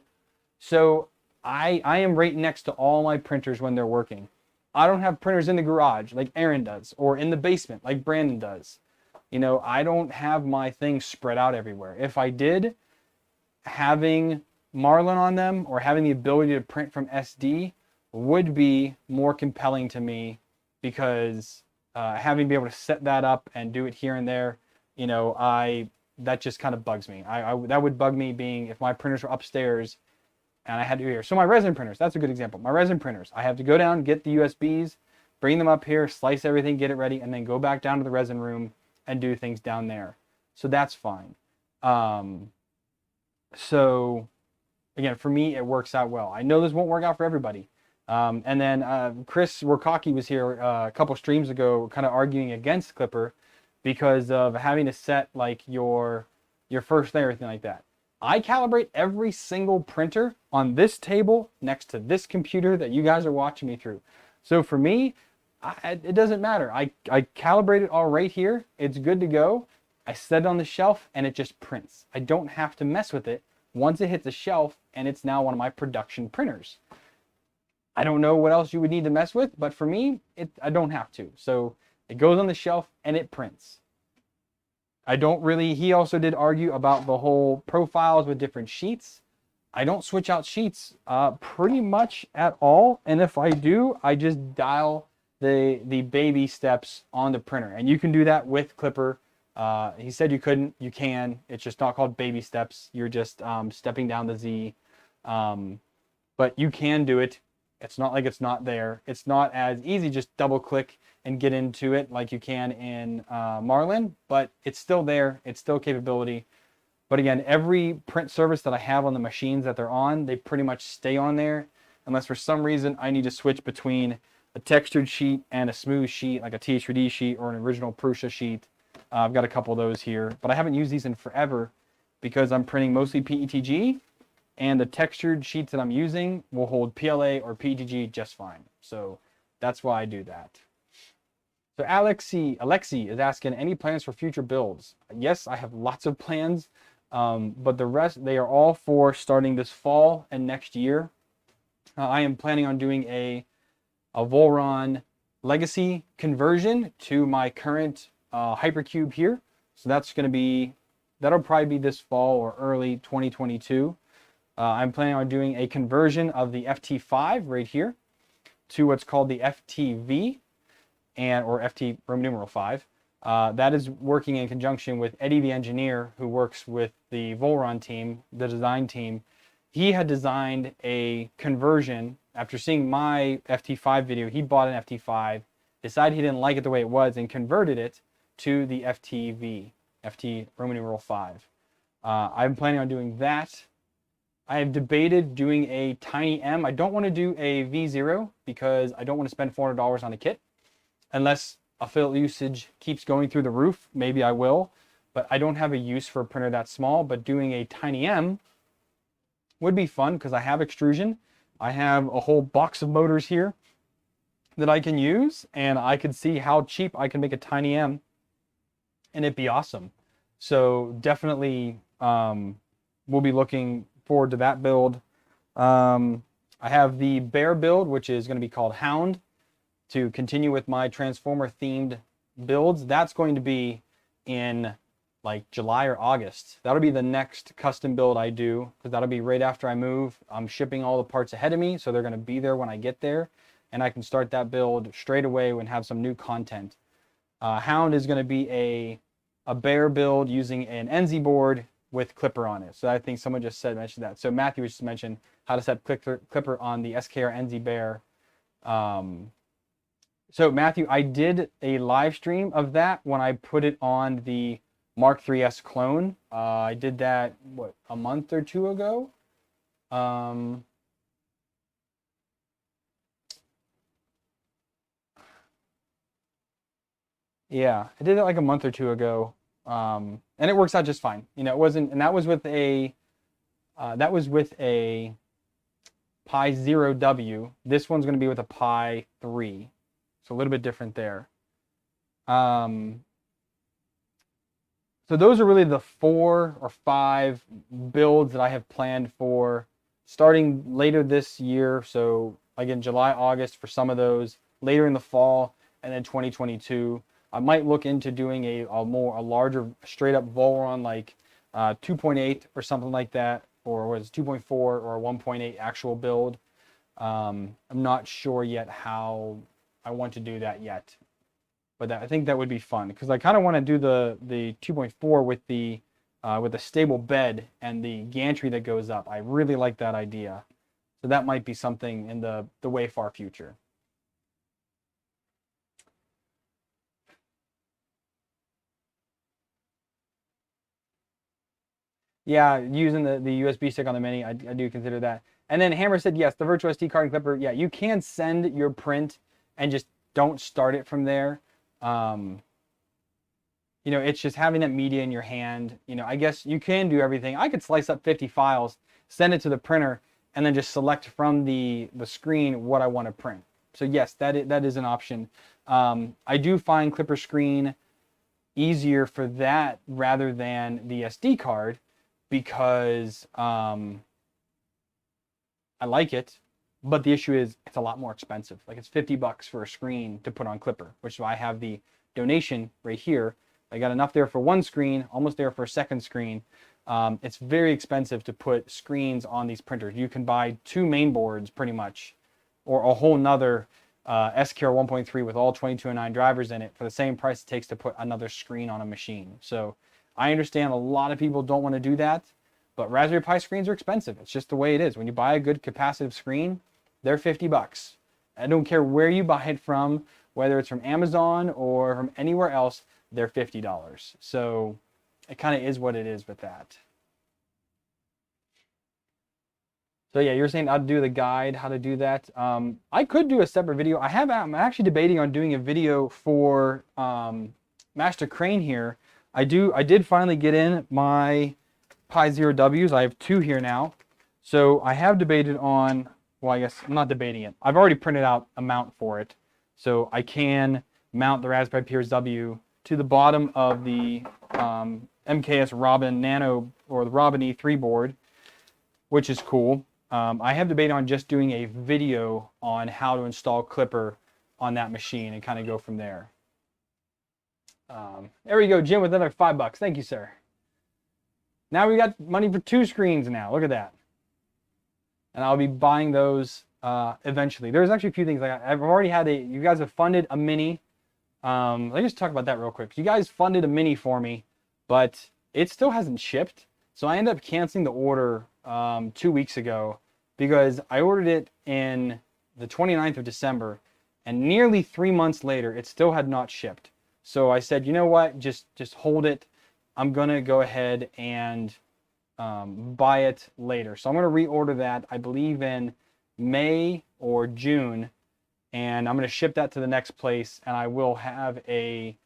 Speaker 1: So I am right next to all my printers when they're working. I don't have printers in the garage like Aaron does or in the basement like Brandon does. You know, I don't have my things spread out everywhere. If I did, having Marlin on them or having the ability to print from SD would be more compelling to me because having to be able to set that up and do it here and there, you know, that just kind of bugs me. That would bug me being if my printers were upstairs and I had to do here. So my resin printers, that's a good example. My resin printers, I have to go down, get the USBs, bring them up here, slice everything, get it ready, and then go back down to the resin room and do things down there. So that's fine. So again, for me, it works out well. I know this won't work out for everybody. And then Chris Workaki was here a couple streams ago kind of arguing against Klipper because of having to set like your first layer, everything like that. I calibrate every single printer on this table next to this computer that you guys are watching me through. So for me, it doesn't matter. I calibrate it all right here. It's good to go. I set it on the shelf and it just prints. I don't have to mess with it once it hits the shelf, and it's now one of my production printers. I don't know what else you would need to mess with, but for me, I don't have to. So it goes on the shelf and it prints. I don't really, he also did argue about the whole profiles with different sheets. I don't switch out sheets pretty much at all. And if I do, I just dial the baby steps on the printer. And you can do that with Klipper. He said you couldn't. You can. It's just not called baby steps. You're just stepping down the Z. But you can do it. It's not like it's not there. It's not as easy. Just double click and get into it like you can in Marlin. But it's still there. It's still capability. But again, every print service that I have on the machines that they're on, they pretty much stay on there. Unless for some reason I need to switch between a textured sheet and a smooth sheet, like a TH3D sheet or an original Prusa sheet. I've got a couple of those here, but I haven't used these in forever because I'm printing mostly PETG, and the textured sheets that I'm using will hold PLA or PETG just fine. So that's why I do that. So Alexi is asking, any plans for future builds? Yes, I have lots of plans, but the rest, they are all for starting this fall and next year. I am planning on doing a Volron legacy conversion to my current Hypercube here. So that'll probably be this fall or early 2022. I'm planning on doing a conversion of the FT5 right here to what's called the FTV, or FT Roman numeral 5. That is working in conjunction with Eddie the engineer, who works with the Volron team, the design team. He had designed a conversion after seeing my FT5 video. He bought an FT5, decided he didn't like it the way it was, and converted it to the FTV, FT Roman numeral 5. I'm planning on doing that. I have debated doing a Tiny M. I don't want to do a V0 because I don't want to spend $400 on a kit. Unless affiliate usage keeps going through the roof, maybe I will. But I don't have a use for a printer that small. But doing a Tiny M would be fun because I have extrusion. I have a whole box of motors here that I can use, and I could see how cheap I can make a Tiny M, and it'd be awesome. So definitely we'll be looking forward to that build. I have the bear build, which is going to be called Hound, to continue with my Transformer themed builds. That's going to be in like July or August. That'll be the next custom build I do, because that'll be right after I move. I'm shipping all the parts ahead of me, so they're going to be there when I get there, and I can start that build straight away and have some new content. Hound is going to be a bear build using an NZ board with Klipper on it. So I think someone just mentioned that. So Matthew just mentioned how to set Klipper on the SKR NZ bear. So Matthew, I did a live stream of that when I put it on the Mark 3S clone. I did that, what, a month or two ago? Yeah, I did it like a month or two ago. And it works out just fine. You know, it wasn't, and that was with a Pi 0W. This one's going to be with a Pi 3. So a little bit different there. So those are really the 4 or 5 builds that I have planned for starting later this year. So again, July, August for some of those, later in the fall, and then 2022. I might look into doing a larger straight up Volron, like 2.8 or something like that, or was 2.4 or 1.8 actual build. I'm not sure yet how I want to do that yet, but I think that would be fun because I kind of want to do the 2.4 with the stable bed and the gantry that goes up. I really like that idea, so that might be something in the way far future. Yeah, using the USB stick on the Mini, I do consider that. And then Hammer said, yes, the virtual SD card and Klipper. Yeah, you can send your print and just don't start it from there. You know, it's just having that media in your hand. You know, I guess you can do everything. I could slice up 50 files, send it to the printer, and then just select from the screen what I want to print. So yes, that is an option. I do find Klipper screen easier for that rather than the SD card because I like it, but the issue is it's a lot more expensive. Like it's $50 for a screen to put on Klipper, which is why I have the donation right here. I got enough there for one screen, almost there for a second screen. It's very expensive to put screens on these printers. You can buy 2 main boards pretty much, or a whole nother SKR 1.3 with all 2209 drivers in it for the same price it takes to put another screen on a machine. So I understand a lot of people don't want to do that, but Raspberry Pi screens are expensive. It's just the way it is. When you buy a good capacitive screen, they're $50. I don't care where you buy it from, whether it's from Amazon or from anywhere else, they're $50. So it kind of is what it is with that. So yeah, you're saying I'd do the guide, how to do that. I could do a separate video. I'm actually debating on doing a video for Master Crane here. I did finally get in my Pi Zero Ws. I have 2 here now. So I have debated on, well, I guess I'm not debating it. I've already printed out a mount for it. So I can mount the Raspberry Pi W to the bottom of the MKS Robin Nano or the Robin E3 board, which is cool. I have debated on just doing a video on how to install Klipper on that machine and kind of go from there. There we go, Jim, with another $5. Thank you, sir. Now we got money for 2 screens now. Look at that. And I'll be buying those eventually. There's actually a few things. Like I've already had you guys have funded a mini. Let me just talk about that real quick. You guys funded a mini for me, but it still hasn't shipped. So I ended up canceling the order 2 weeks ago because I ordered it in the 29th of December and nearly 3 months later it still had not shipped. So I said, you know what, just hold it. I'm gonna go ahead and buy it later. So I'm gonna reorder that, I believe in May or June, and I'm gonna ship that to the next place, and I will have a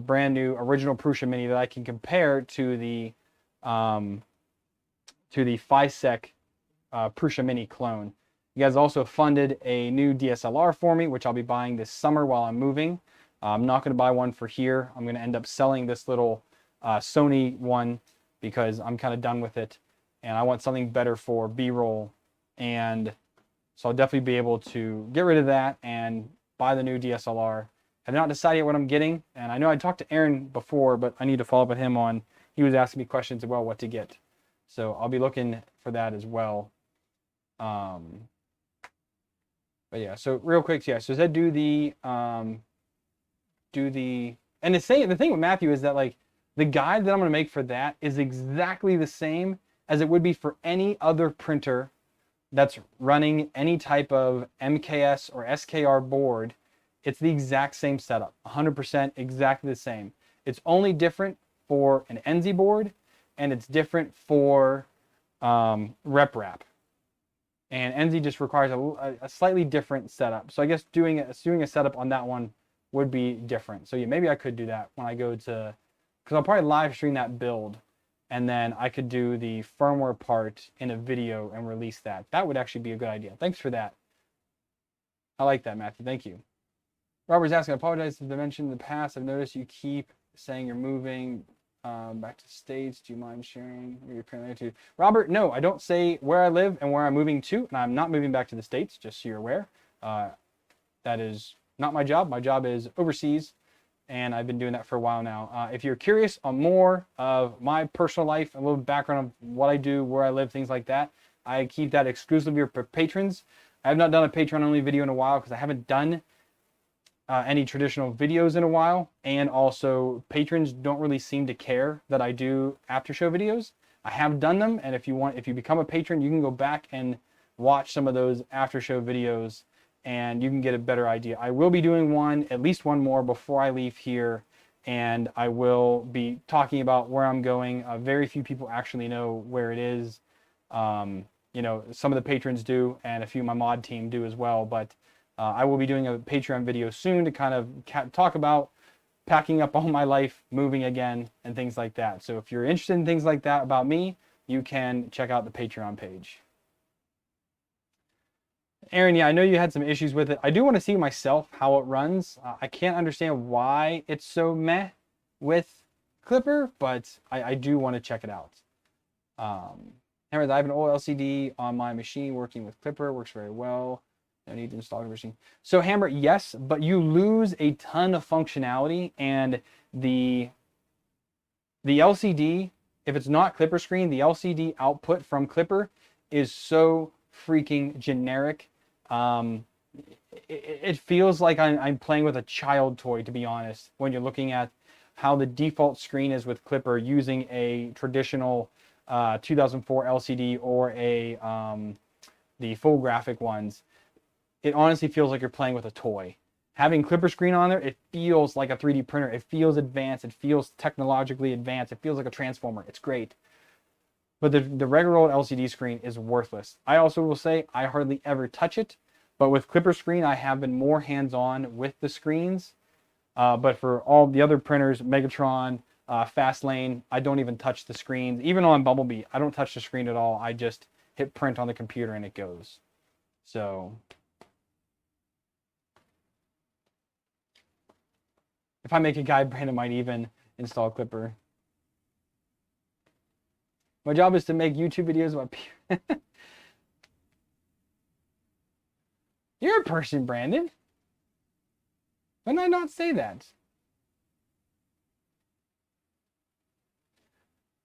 Speaker 1: brand new original Prusa Mini that I can compare to the FiSec Prusa Mini clone. You guys also funded a new DSLR for me, which I'll be buying this summer while I'm moving. I'm not going to buy one for here. I'm going to end up selling this little Sony one because I'm kind of done with it, and I want something better for B-roll. And so I'll definitely be able to get rid of that and buy the new DSLR. I've not decided yet what I'm getting, and I know I talked to Aaron before, but I need to follow up with him on, he was asking me questions about what to get. So I'll be looking for that as well. But yeah, so real quick, yeah, so does that do the, and the thing with Matthew is that like the guide that I'm going to make for that is exactly the same as it would be for any other printer that's running any type of MKS or SKR board. It's the exact same setup, 100% exactly the same. It's only different for an NZ board, and it's different for RepRap. And NZ just requires a slightly different setup. So I guess doing a setup on that one would be different. So yeah, maybe I could do that when I go to, because I'll probably live stream that build, and then I could do the firmware part in a video and release that. That would actually be a good idea. Thanks for that. I like that, Matthew. Thank you. Robert's asking, I apologize if I mentioned in the past. I've noticed you keep saying you're moving back to States. Do you mind sharing where you're currently to? Robert, no, I don't say where I live and where I'm moving to, and I'm not moving back to the States, just so you're aware. That is not my job. My job is overseas, and I've been doing that for a while now. If you're curious on more of my personal life, a little background of what I do, where I live, things like that, I keep that exclusively for patrons. I have not done a Patreon-only video in a while because I haven't done any traditional videos in a while, and also patrons don't really seem to care that I do after show videos. I have done them, and if you become a patron, you can go back and watch some of those after show videos, and you can get a better idea. I will be doing at least one more before I leave here, and I will be talking about where I'm going. Very few people actually know where it is. You know, some of the patrons do, and a few of my mod team do as well, but I will be doing a Patreon video soon to kind of talk about packing up all my life, moving again, and things like that. So if you're interested in things like that about me, you can check out the Patreon page. Aaron, yeah, I know you had some issues with it. I do want to see myself how it runs. I can't understand why it's so meh. with Klipper, but I do want to check it out. Hammer, I have an old LCD on my machine working with Klipper. Works very well. No need to install the machine. So Hammer, yes, but you lose a ton of functionality, and the LCD, if it's not Klipper screen, the LCD output from Klipper is so freaking generic. It feels like I'm playing with a child toy, to be honest, when you're looking at how the default screen is with Klipper using a traditional 2004 LCD or the full graphic ones. It honestly feels like you're playing with a toy. Having Klipper screen on there, it feels like a 3D printer. It feels advanced. It feels technologically advanced. It feels like a transformer. It's great. But the regular old LCD screen is worthless. I also will say I hardly ever touch it. But with Klipper screen, I have been more hands-on with the screens. But for all the other printers, Megatron, Fastlane, I don't even touch the screens. Even on Bumblebee, I don't touch the screen at all. I just hit print on the computer and it goes. So if I make a guide, Brandon might even install Klipper. My job is to make YouTube videos about peer. You're a person, Brandon. Why did I not say that?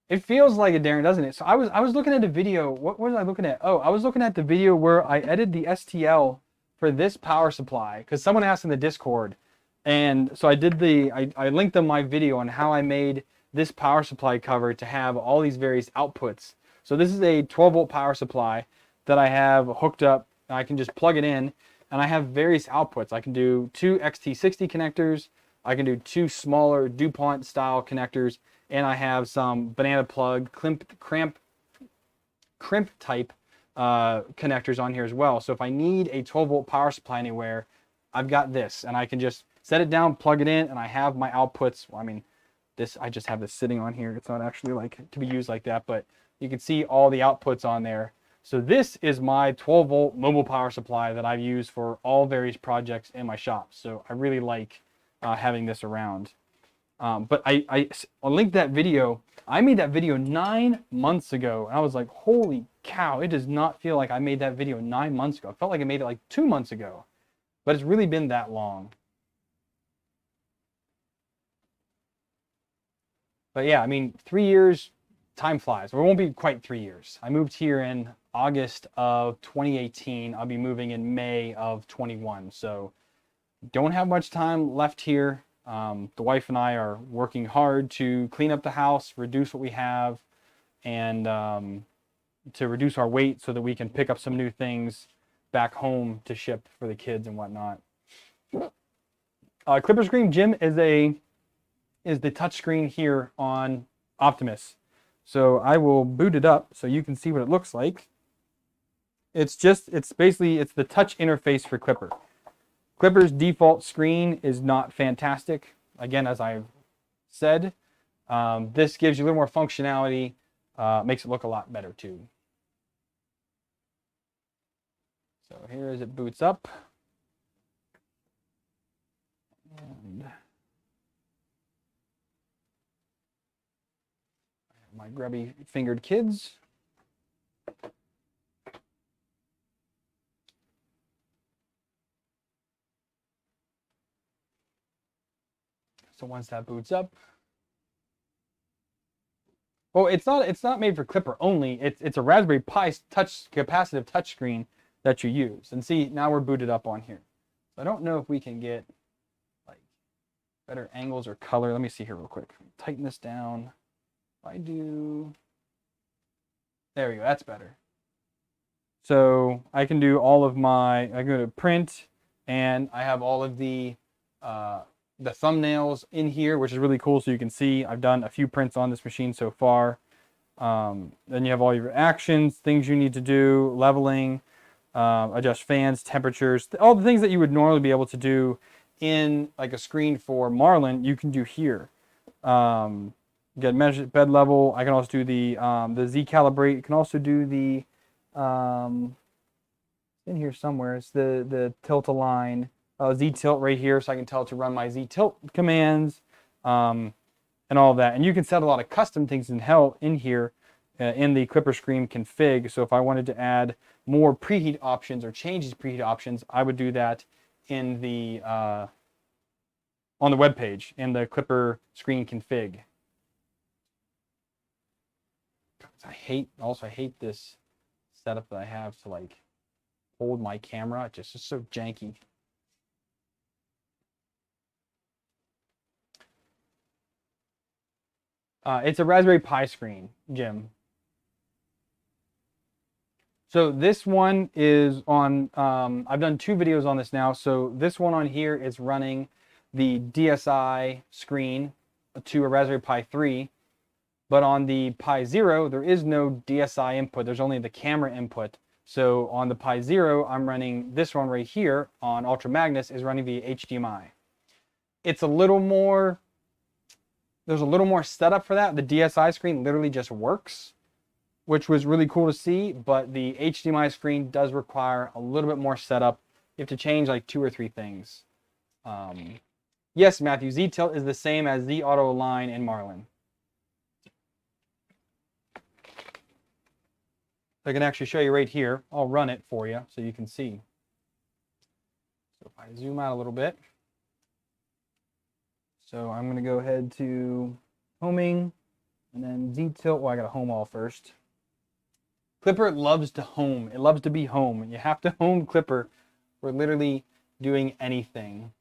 Speaker 1: It feels like it, Darren, doesn't it? So I was looking at a video. What was I looking at? Oh, I was looking at the video where I edited the STL for this power supply because someone asked in the Discord, and so I did I linked them my video on how I made this power supply cover to have all these various outputs. So this is a 12-volt power supply that I have hooked up, and I can just plug it in, and I have various outputs. I can do 2 XT60 connectors. I can do 2 smaller DuPont style connectors. And I have some banana plug crimp type connectors on here as well. So if I need a 12-volt power supply anywhere, I've got this, and I can just set it down, plug it in, and I have my outputs. Well, I mean, I just have this sitting on here. It's not actually like to be used like that, but you can see all the outputs on there. So this is my 12-volt mobile power supply that I've used for all various projects in my shop. So I really like having this around. But I'll link that video. I made that video 9 months ago, and I was like, holy cow, it does not feel like I made that video 9 months ago. It felt like I made it like 2 months ago, but it's really been that long. But yeah, I mean, 3 years, time flies. Well, it won't be quite 3 years. I moved here in August of 2018. I'll be moving in May of 21. So don't have much time left here. The wife and I are working hard to clean up the house, reduce what we have, and to reduce our weight so that we can pick up some new things back home to ship for the kids and whatnot. Klipper screen, Jim, is the touch screen here on Optimus. So I will boot it up so you can see what it looks like. It's basically the touch interface for Klipper. Klipper's default screen is not fantastic. Again, as I've said, this gives you a little more functionality, makes it look a lot better too. So here as it boots up. And my grubby fingered kids. So once that boots up, well, it's not made for Klipper only. It's a Raspberry Pi capacitive touchscreen that you use. And see, now we're booted up on here. So I don't know if we can get like better angles or color. Let me see here real quick. Tighten this down. If I do, there we go. That's better. So I can do all of I go to print, and I have all of the thumbnails in here, which is really cool. So you can see I've done a few prints on this machine so far. Then you have all your actions, things you need to do, leveling, adjust fans, temperatures, all the things that you would normally be able to do in like a screen for Marlin, you can do here. Get measured bed level. I can also do the Z calibrate. You can also do the in here somewhere. It's the tilt align. Z tilt right here, so I can tell it to run my Z tilt commands. and all of that. And you can set a lot of custom things in here in the Klipper screen config. So if I wanted to add more preheat options or change these preheat options, I would do that in the on the web page in the Klipper screen config. I hate this setup that I have to like hold my camera. It's just so janky. It's a Raspberry Pi screen, Jim. So this one is on, I've done 2 videos on this now. So this one on here is running the DSi screen to a Raspberry Pi 3. But on the Pi Zero, there is no DSi input. There's only the camera input. So on the Pi Zero, I'm running this one right here on Ultra Magnus is running via HDMI. It's a little more, there's a little more setup for that. The DSi screen literally just works, which was really cool to see, but the HDMI screen does require a little bit more setup. You have to change like 2 or 3 things. Yes, Matthew, Z-Tilt is the same as Z-Auto Align in Marlin. I can actually show you right here. I'll run it for you so you can see. So if I zoom out a little bit. So I'm going to go ahead to homing and then Z-Tilt. Well, I got to home all first. Klipper loves to home. It loves to be home. You have to home Klipper. We're literally doing anything.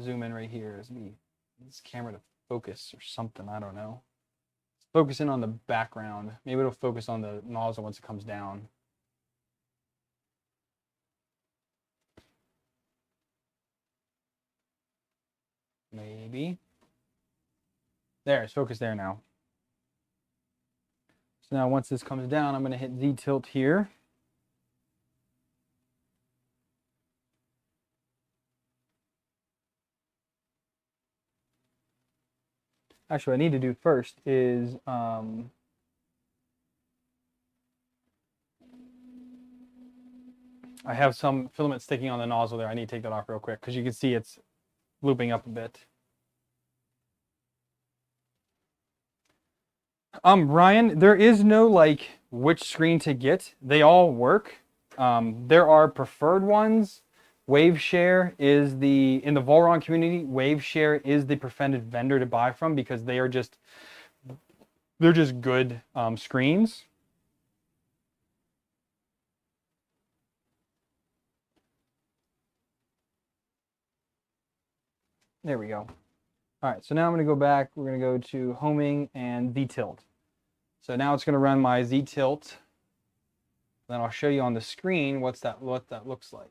Speaker 1: Zoom in right here. This camera to focus or something. I don't know. Focusing on the background. Maybe it'll focus on the nozzle once it comes down. Maybe. There, it's focused there now. So now once this comes down, I'm going to hit Z-Tilt here. Actually, what I need to do first is I have some filament sticking on the nozzle there. I need to take that off real quick because you can see it's looping up a bit. Ryan, there is no like which screen to get. They all work. There are preferred ones. Waveshare is in the Volron community, Waveshare is the preferred vendor to buy from because they're just good screens. There we go. All right, so now I'm going to go back. We're going to go to homing and Z-Tilt. So now it's going to run my Z-Tilt. Then I'll show you on the screen what that looks like.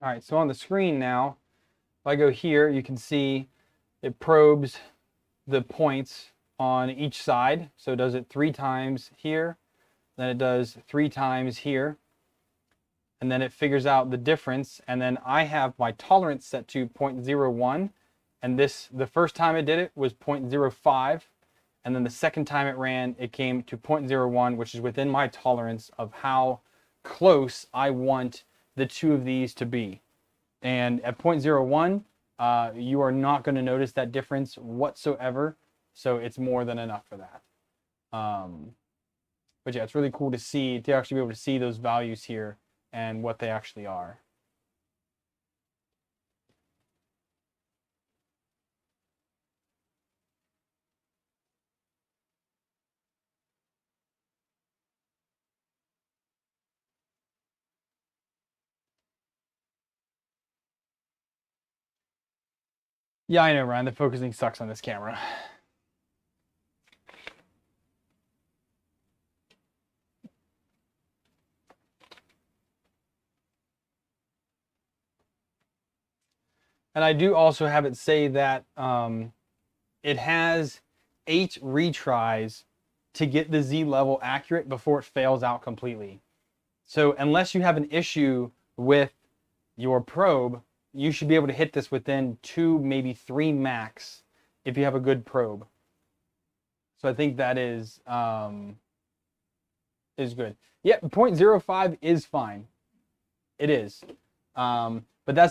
Speaker 1: All right, so on the screen now, if I go here, you can see it probes the points on each side. So it does it 3 times here, then it does 3 times here, and then it figures out the difference. And then I have my tolerance set to 0.01, and the first time it did it was 0.05, and then the second time it ran, it came to 0.01, which is within my tolerance of how close I want the 2 of these to be. And at 0.01, you are not going to notice that difference whatsoever. So it's more than enough for that. But yeah, it's really cool to actually be able to see those values here and what they actually are. Yeah, I know, Ryan. The focusing sucks on this camera. And I do also have it say that it has 8 retries to get the Z level accurate before it fails out completely. So unless you have an issue with your probe, you should be able to hit this within 2, maybe 3 max if you have a good probe. So I think that is good. Yeah, 0.05 is fine. It is. But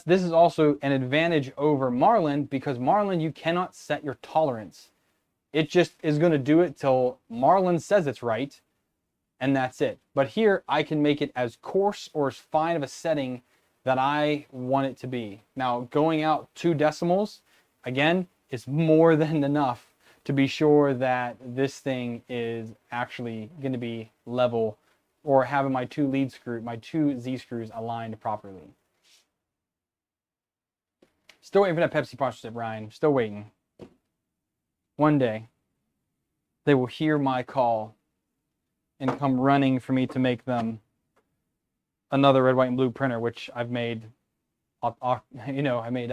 Speaker 1: this is also an advantage over Marlin, because Marlin, you cannot set your tolerance. It just is going to do it till Marlin says it's right, and that's it. But here, I can make it as coarse or as fine of a setting that I want it to be. Now, going out 2 decimals, again, is more than enough to be sure that this thing is actually going to be level, or having my 2 lead screw, my 2 Z screws aligned properly. Still waiting for that Pepsi sponsorship, Ryan. Still waiting. One day, they will hear my call and come running for me to make them another red, white, and blue printer, which I've made. You know, I made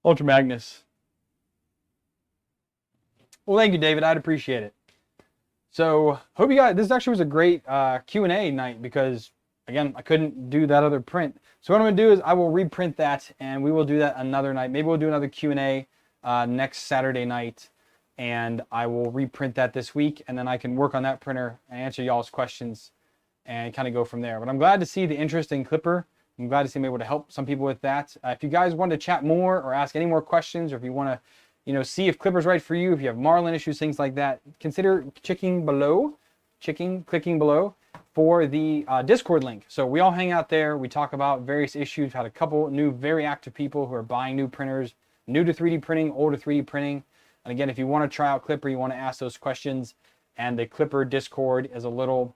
Speaker 1: Ultra Magnus. Well, thank you, David. I'd appreciate it. So, hope you guys. This actually was a great Q&A night, because again, I couldn't do that other print. So what I'm going to do is I will reprint that, and we will do that another night. Maybe we'll do another Q&A next Saturday night, and I will reprint that this week, and then I can work on that printer and answer y'all's questions and kind of go from there. But I'm glad to see the interest in Klipper. I'm glad to see I'm able to help some people with that. If you guys want to chat more or ask any more questions, or if you want to, you know, see if Klipper's right for you, if you have Marlin issues, things like that, consider clicking below for the Discord link. So we all hang out there. We talk about various issues. We've had a couple new, very active people who are buying new printers, new to 3D printing, old to 3D printing. And again, if you want to try out Klipper, you want to ask those questions, and the Klipper Discord is a little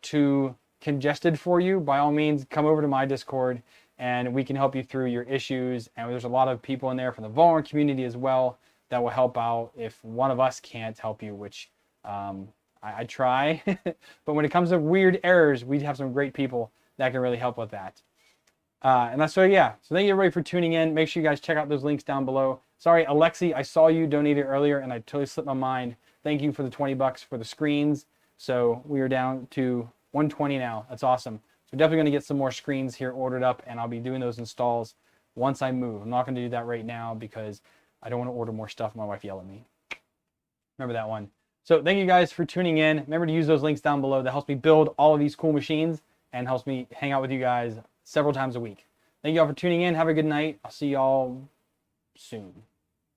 Speaker 1: too congested for you, by all means, come over to my Discord and we can help you through your issues. And there's a lot of people in there from the Valorant community as well that will help out if one of us can't help you, which I try. But when it comes to weird errors, we have some great people that can really help with that. And that's so, yeah. So thank you everybody for tuning in. Make sure you guys check out those links down below. Sorry, Alexi, I saw you donated earlier and I totally slipped my mind. Thank you for the 20 bucks for the screens. So we are down to 120 now. That's awesome. So we're definitely going to get some more screens here ordered up, and I'll be doing those installs once I move. I'm not going to do that right now because I don't want to order more stuff. My wife yell at me. Remember that one. So thank you guys for tuning in. Remember to use those links down below. That helps me build all of these cool machines and helps me hang out with you guys several times a week. Thank you all for tuning in. Have a good night. I'll see y'all soon.